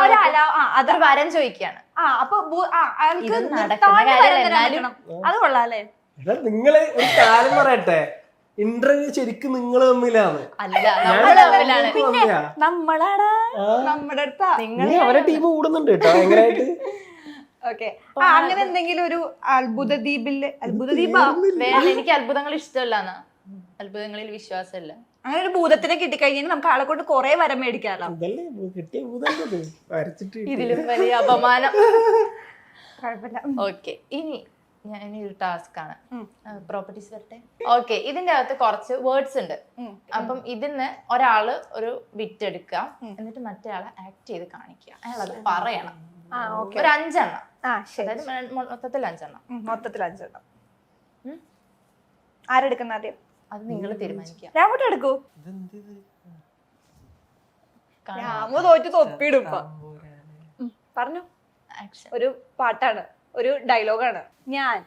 അതൊരു വരം ചോദിക്കാണ്. അപ്പൊ അയാൾക്ക് നടക്കുന്ന കാര്യം അത് കൊള്ളാല്ലേ? എടാ നിങ്ങള് ഒരു കാര്യം പറയട്ടെ, ഇന്റർവ്യൂ ശരിക്കും നിങ്ങള് തമ്മിലാണ്. അല്ല, നമ്മള് തമ്മിലാണ്. നമ്മളാടാ, നമ്മുടെ അടുത്താ. നീ അവരെ ടീം കൂടുന്നുണ്ട് കേട്ടോ എങ്ങനെയായിട്ട്. ഓക്കെ, അങ്ങനെ എന്തെങ്കിലും ഒരു അത്ഭുത ദ്വീപില്, എനിക്ക് അത്ഭുതങ്ങൾ ഇഷ്ടമല്ല, അത്ഭുതങ്ങളിൽ വിശ്വാസമില്ല. അങ്ങനെ ഒരു ഭൂതത്തിനെ കിട്ടിക്കഴിഞ്ഞാൽ നമുക്ക് ആളെ കൊണ്ട് കൊറേ വരം മേടിക്കാമല്ലോ. ഇതിലും വലിയ അപമാനം. കുഴപ്പമില്ല. ഓക്കെ, ഇനി ഒരു ടാസ്ക് ആണ്. പ്രോപ്പർട്ടീസ് വരട്ടെ. ഓക്കെ, ഇതിന്റെ അകത്ത് കുറച്ച് വേർഡ്സ് ഉണ്ട്. അപ്പം ഇതിന്ന് ഒരാള് ഒരു ബിറ്റ് എടുക്കുക, എന്നിട്ട് മറ്റേ ആളെ ആക്ട് ചെയ്ത് കാണിക്കുക. അയാളത് പറയണം. ഒരു 5 എണ്ണം, അതായത് മൊത്തത്തിൽ 5 എണ്ണം. മൊത്തത്തിൽ 5 എണ്ണം. ആരെടുക്കുന്ന ആദ്യം? അത് നിങ്ങൾ തീരുമാനിക്കുക. രാമോട്ട് എടുക്കൂ. രാമു തോറ്റ് തൊപ്പിടും. പറഞ്ഞു. ഒരു പാട്ടാണ്, ഒരു ഡയലോഗാണ്. ഞാൻ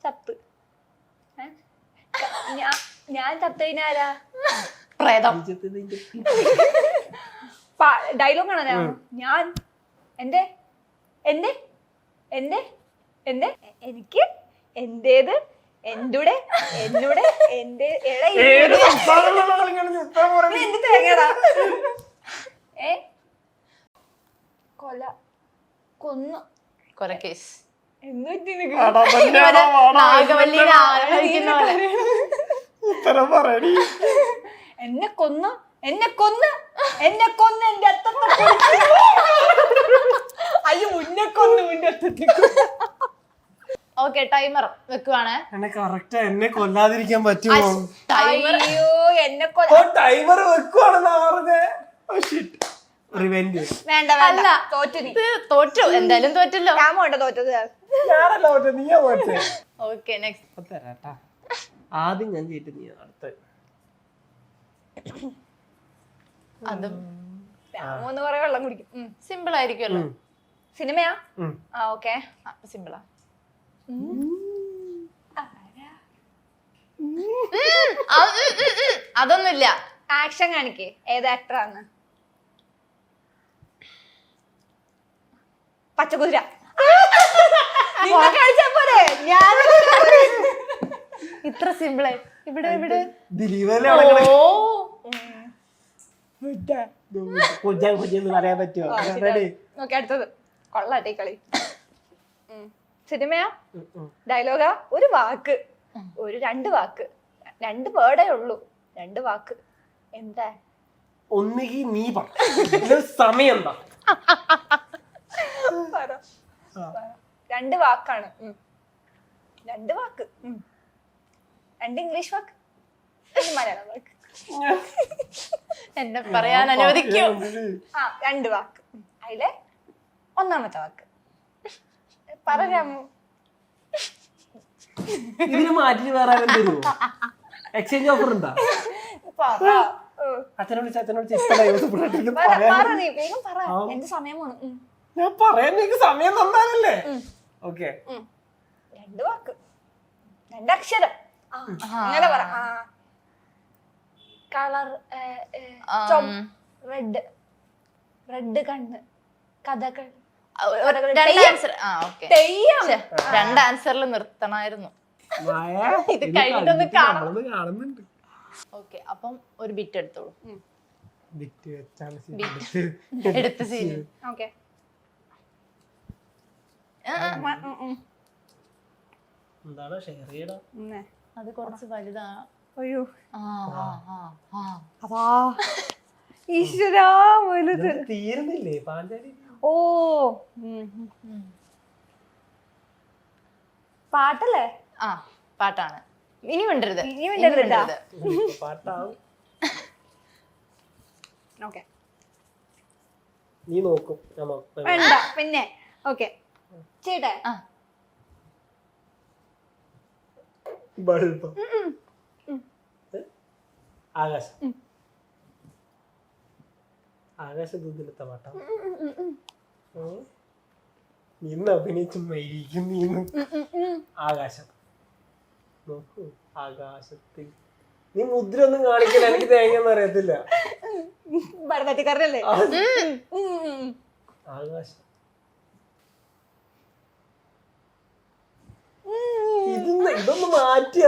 ചത്ത് ഞാൻ ചത്ത് കഴിഞ്ഞാരാ? പ്രേതം. ഡയലോഗാണ്. ഞാൻ എന്റെ എന്റെ എന്റെ എന്റെ എനിക്ക് എന്റേത് എന്തുടെ എന്നോട് എന്റെ എന്ത് തേങ്ങടാ? കൊല കൊന്നു കൊലക്കേസ്. എന്നെ കൊന്നു എന്നെ കൊന്ന് എന്നെ കൊന്ന് എന്റെ അത്തത്തെ അയ്യോ മുന്നേ കൊന്നു മുന്നേ അത്തത്തെ. Okay, timer വെക്കുവാണ്. എന്നെ കൊല്ലാതിരിക്കാൻ പറ്റുമോ? അയ്യോ എന്നെ ടൈമർ വെക്കുവാണെന്നാ പറഞ്ഞേ. വേണ്ട വേണ്ട, തോറ്റു നീ. തോറ്റു, എന്തായാലും തോറ്റല്ലോ. രാമോണ്ട തോറ്റത്. ഞാനല്ല തോറ്റ, നീയാ തോറ്റേ. Okay, next. തരാട്ടാ, ആദ്യം ഞാൻ ചെയ്തിട്ട് നീ അടുത്ത. അതും രാമോന്ന് കുറെ വെള്ളം കുടിക്കും. സിമ്പിൾ ആയിരിക്കുമല്ലോ. സിനിമയാ? ഓക്കെ, സിമ്പിളാ. അതൊന്നുമില്ല. ആക്ഷൻ കാണിക്കേ. ഏത് ആക്ടറാണ്? പച്ചക്കുതിര. ഇത്ര സിമ്പിള്. ഇവിടെ ഇവിടെ പറയാൻ പറ്റുമോ? അടുത്തത് കൊള്ളാട്ടെ കളി. സിനിമയാ? ഡയലോഗാ? ഒരു വാക്ക്, ഒരു 2 വാക്ക്, 2 വേർഡേ ഉള്ളൂ. 2 വാക്ക്. എന്താ? ഒന്നുകിൽ നീ സമയം 2 വാക്കാണ്. 2 വാക്ക്, 2 ഇംഗ്ലീഷ് വാക്ക്, 1 മലയാളം വാക്ക്. എന്നെ പറയാൻ അനുവദിക്കൂ. 2 വാക്ക്. അതിലെ 1ാമത്തെ വാക്ക് പറയാമോ? ഇതിന് മാറ്റി വേറെ തരുമോ? എക്സ്ചേഞ്ച് ഓഫർ ഉണ്ടാ? അച്ഛനെ വിളിച്ച് എന്റെ സമയമാണ്. ഞാൻ പറയാൻ എനിക്ക് സമയം തന്നാലല്ലേ? ഓക്കെ, 2 വാക്ക്, 2 അക്ഷരം. അങ്ങനെ പറ. കളർ, റെഡ്, റെഡ് കണ്ണ്, കഥകൾ. 2 ആൻസർ. 2 ആൻസറിൽ നിർത്തണമായിരുന്നു. ഇത് കഴിഞ്ഞിട്ടൊന്ന് കാണുന്നുണ്ട്. ഓക്കെ, അപ്പം ഒരു ബിറ്റ് എടുത്തോളൂ. എടുത്ത് എടുത്ത സീൻ. ഓക്കെ, എന്താണ് ഷെയർ ചെയ്യടാ? അത് കുറച്ച് വലുതാ. അയ്യോ ആ അതാ ഈശ്വരാ വലുത്. തീർന്നില്ലേ? പാഞ്ചാലി ഓ പാട്ടല്ലേ? ആ പാട്ടാണ്. ഇനി മിണ്ടരുത്. ഇനി മിണ്ടരുത്. പാട്ടാവും. ഓക്കെ നീ നോക്കും, ഞാൻ നോക്കും. വേണ്ട പിന്നെ. ഓക്കെ ചെയ്യട്ടെ. ആ ബൾബ്. ആകാശം. ആകാശദൂതിലത്തെ പാട്ടാ. ഇന്ന് അഭിനയിച്ചു മരിക്കും നീന്ന്. ആകാശം നോക്കൂ, ആകാശത്തിൽ. നീ മുദ്ര ഒന്നും കാണിക്കില്ല, എനിക്ക് തേങ്ങയൊന്നും അറിയത്തില്ല. ഭരതനാട്യക്കാരനല്ലേ? ആകാശം. ഇതൊന്ന് മാറ്റി.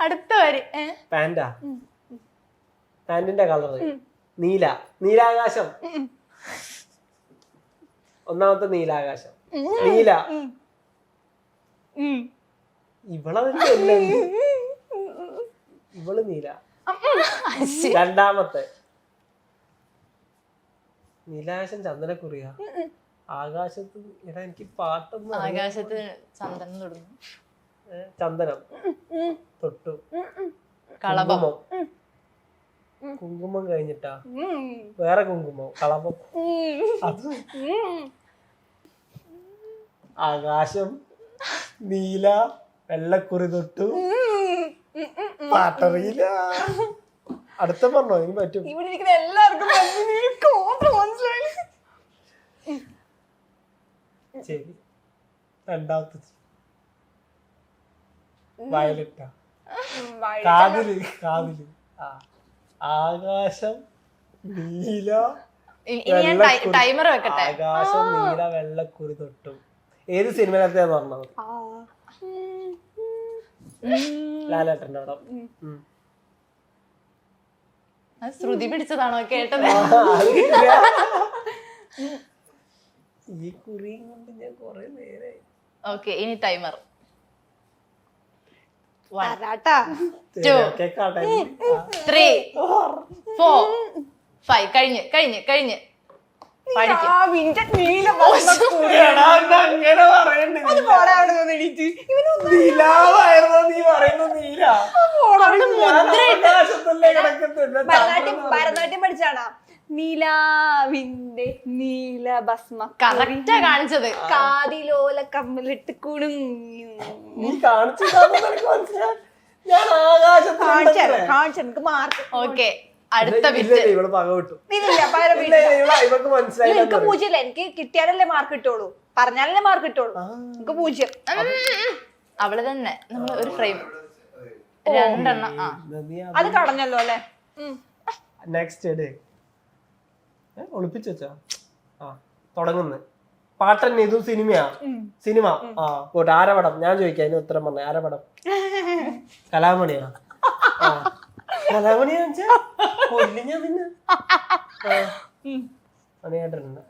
അടുത്ത വരി. പാന്റാ. പാന്റിന്റെ കളറ് നീല. നീലാകാശം. ഒന്നാമത്തെ നീലാകാശം. നീല. ഇവള് നീല. രണ്ടാമത്തെ നീലാകാശം ചന്ദനക്കുറിയാ. ആകാശത്ത് എടാ എനിക്ക് പാട്ടൊന്നും. ആകാശത്ത് ചന്ദനം തൊടുന്നു. ചന്ദനം തൊട്ടു. കളഭം. കുങ്കുമം കഴിഞ്ഞിട്ടാ വേറെ കുങ്കുമം. കളഭം. അത് ആകാശം നീല വെള്ളക്കുറി തൊട്ടു. പാട്ടറിയില്ല. അടുത്ത പറഞ്ഞോ, എനിക്ക് പറ്റും. ഇവിടെ ഇരിക്കുന്ന എല്ലാവർക്കും മനസ്സിലായി. ശരി. രണ്ടാമത്തെ വയലറ്റാ. കാതില്. കാതില്. ആകാശം നീല. ഞാൻ ടൈമർ വെക്കട്ടെ. ആകാശം നീല വെള്ളക്കുറി തൊട്ടു. ഏത് സിനിമയിലത്തെയാന്ന് പറഞ്ഞത്? ലാലേട്ടന്റെ അവിടെ. ശ്രുതി പിടിച്ചതാണോ കേട്ടത്? ഈ കുറിയും കൊണ്ട് ഞാൻ കൊറേ നേരായി. ഓക്കെ, ഇനി ടൈമർ. 1 2 3 4 5. കഴിഞ്ഞ് കഴിഞ്ഞ് കഴിഞ്ഞ് പഠിക്കും. അങ്ങനെ പറയണ്ടേ? നീ പറയുന്നു നീല. ഭരതനാട്യം പഠിച്ചാണോ? നീലാവിന്റെ നീല ഭസ്മ കറക്റ്റാ കാണിച്ചത്. കാതിലോല കമ്മലിട്ട് കുടുങ്ങി. നീ കാണിച്ചു ഞാൻ കാണിച്ചു എനിക്ക് മാർക്ക്. ഓക്കെ, അടുത്ത ബിറ്റ്. ഇവള് പക വിട്ടു. ഇവക്ക് മനസ്സിലായി. എനിക്ക് 0. എനിക്ക് കിട്ടിയാലല്ലേ മാർക്ക് കിട്ടുള്ളൂ, പറഞ്ഞാലല്ലേ മാർക്ക് കിട്ടുള്ളൂ. എനിക്ക് 0. അവള് തന്നെ. നമ്മൾ ഒരു ഫ്രെയിം 2 എണ്ണം. അത് കളഞ്ഞല്ലോ അല്ലെ? നെക്സ്റ്റ് ഒളിപ്പിച്ചു വെച്ചാ. തുടങ്ങുന്നു പാട്ടന്നെ. ഇതും സിനിമയാ. സിനിമ. പോട്ടെ. ആരപടം? ഞാൻ ചോദിക്കാം, അതിന് ഉത്തരം പറഞ്ഞ. ആരപടം? കലാമണിയാ. കലാമണിയാ കൊല്ലിഞ്ഞ പിന്നെ. മണിയായിട്ടുണ്ട്.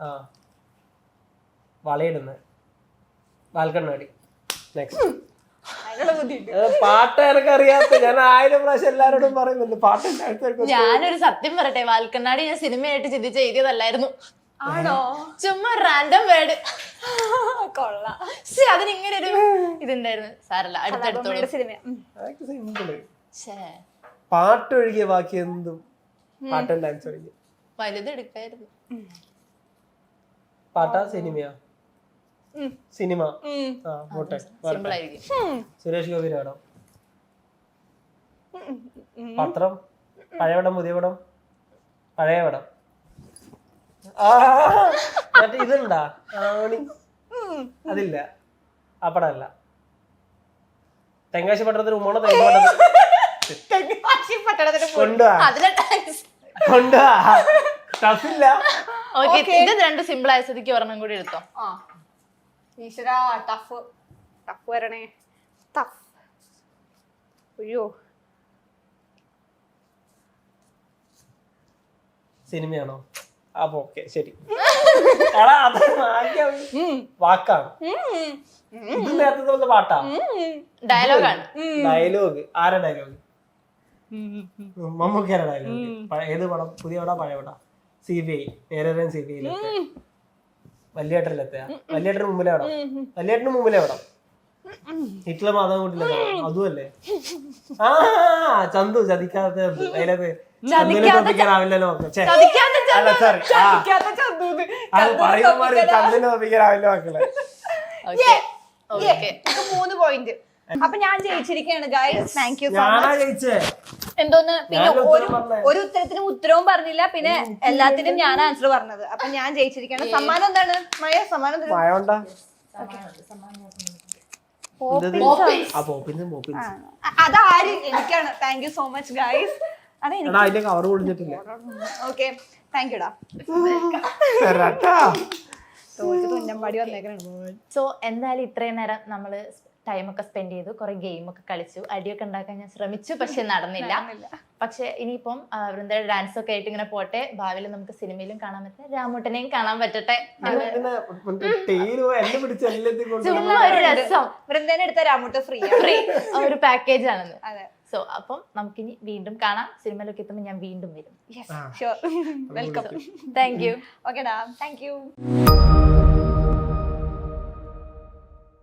വളയിടുന്ന വാൽക്കണ്ണാടി. നെക്സ്റ്റ് പാട്ട് എനക്ക് അറിയാത്ത. ഞാൻ 1000 പ്രാവശ്യം എല്ലാരോടും പറയുന്നുണ്ട് പാട്ട്. ഞാനൊരു സത്യം പറയട്ടെ, വാൽക്കണ്ണാടി ഞാൻ സിനിമയായിട്ട് ചിന്തിച്ച് എഴുതിയതല്ലായിരുന്നു. ആണോ? ചുമ്മാ റാൻഡം വേർഡ്. കൊള്ളാം. അതിനിങ്ങനെ ഒരു ഇതുണ്ടായിരുന്നു. സാരല്ല, അടുത്തടുത്തോളൂ. സിമ്പിള്. പാട്ട് ഒഴികെ ബാക്കി എന്തും. പാട്ടും ഡാൻസ് ഒഴികെ. വലുതെടുക്കായിരുന്നു. പാട്ടാ സിനിമയാ? സിനിമ. പോട്ടെ. സിമ്പിൾ ആയിരിക്കും. സുരേഷ് ഗോപിയുടെ പടം. പത്രം. പഴയ പടം പുതിയ പടം? പഴയ പടം. മറ്റേ ഇതുണ്ടാ? അതില്ല. ആ പടമല്ല. തെങ്കാശി പട്ടണത്തിന് ഉമ്മണ ഇത് 2 സിമ്പിൾ ആയ സ്ഥിതിക്ക് ഒരെണ്ണം കൂടി എടുത്തോ. ഈശ്വരാ, ടഫ് വരണേ. ടഫ്. അയ്യോ, സിനിമയാണോ? അപ്പൊ ഓക്കെ, ശരി. വാക്കാണ്. ഇത് നേരത്തെ പാട്ടാ? ഡയലോഗാണ്. ഡയലോഗ്. ആരാ ഡയലോഗ്? മമ്മൂക്കയുടെ ഡയലോഗ്. ഏത് പടം? പുതിയ പടാ പഴയ പടാ? CBI നേരെ CBI വലിയേട്ടനിലെത്തിയ വലിയേട്ടന് മുമ്പിലെ അവിടെ വലിയേട്ടന് മുമ്പിലെ അവിടെ ഹിറ്റ്ലർ മാതാവ് കൂട്ടില്ല അതുമല്ലേ ആ ചന്തു ചതിക്കാത്ത അതിലത് ചന്തുവിനെ തോപ്പിക്കാനാവില്ലല്ലോ അല്ല സോറി പറയുന്നമാര് ചന്തുവിനെ തോപ്പിക്കാനാവില്ല മക്കളെ. 3 പോയിന്റ്. അപ്പൊ ഞാൻ ജയിച്ചിരിക്കുകയാണ് ഗൈസ്. താങ്ക് യു സോ ഞാനാ മച്ച്. ജയിച്ചേ. എന്തോന്ന് പിന്നെ ഒരു ഉത്തരത്തിനും ഉത്തരവും പറഞ്ഞില്ല, പിന്നെ എല്ലാത്തിനും ഞാൻ ആൻസർ പറഞ്ഞത്. അപ്പൊ ഞാൻ ജയിച്ചിരിക്കുകയാണ്. സമ്മാനം എന്താണ് മഴ? സമ്മാനം മഴ അതാര്? എനിക്കാണ്. Thank you so much guys. അതിന്റെ കവർ പൊളിച്ചിട്ടില്ല. ഓക്കെ താങ്ക് യുടാ. തുന്നമ്പാടി വന്നേക്കാണ്. സോ എന്തായാലും ഇത്രയും നേരം നമ്മള് ടൈമൊക്കെ സ്പെൻഡ് ചെയ്തു, കുറെ ഗെയിമൊക്കെ കളിച്ചു, അടിയൊക്കെ ഉണ്ടാക്കാൻ ഞാൻ ശ്രമിച്ചു, പക്ഷെ നടന്നില്ല. പക്ഷെ ഇനിയിപ്പം വൃന്ദയുടെ ഡാൻസ് ഒക്കെ ആയിട്ട് ഇങ്ങനെ പോട്ടെ. ഭാവിയിൽ നമുക്ക് സിനിമയിലും കാണാൻ പറ്റട്ടെ, രാമൂട്ടനെയും കാണാൻ പറ്റട്ടെ. ചുമ്മാ ഒരു രസം. വൃന്ദനെ എടുത്ത രാമൂട്ട ഫ്രീ ഒരു പാക്കേജ് ആണെന്ന്. സോ അപ്പം നമുക്കിനി വീണ്ടും കാണാം. സിനിമയിലൊക്കെ എത്തുമ്പോൾ ഞാൻ വീണ്ടും വരും. വെൽക്കം. Thank you. ഓക്കെടാ, താങ്ക് യു.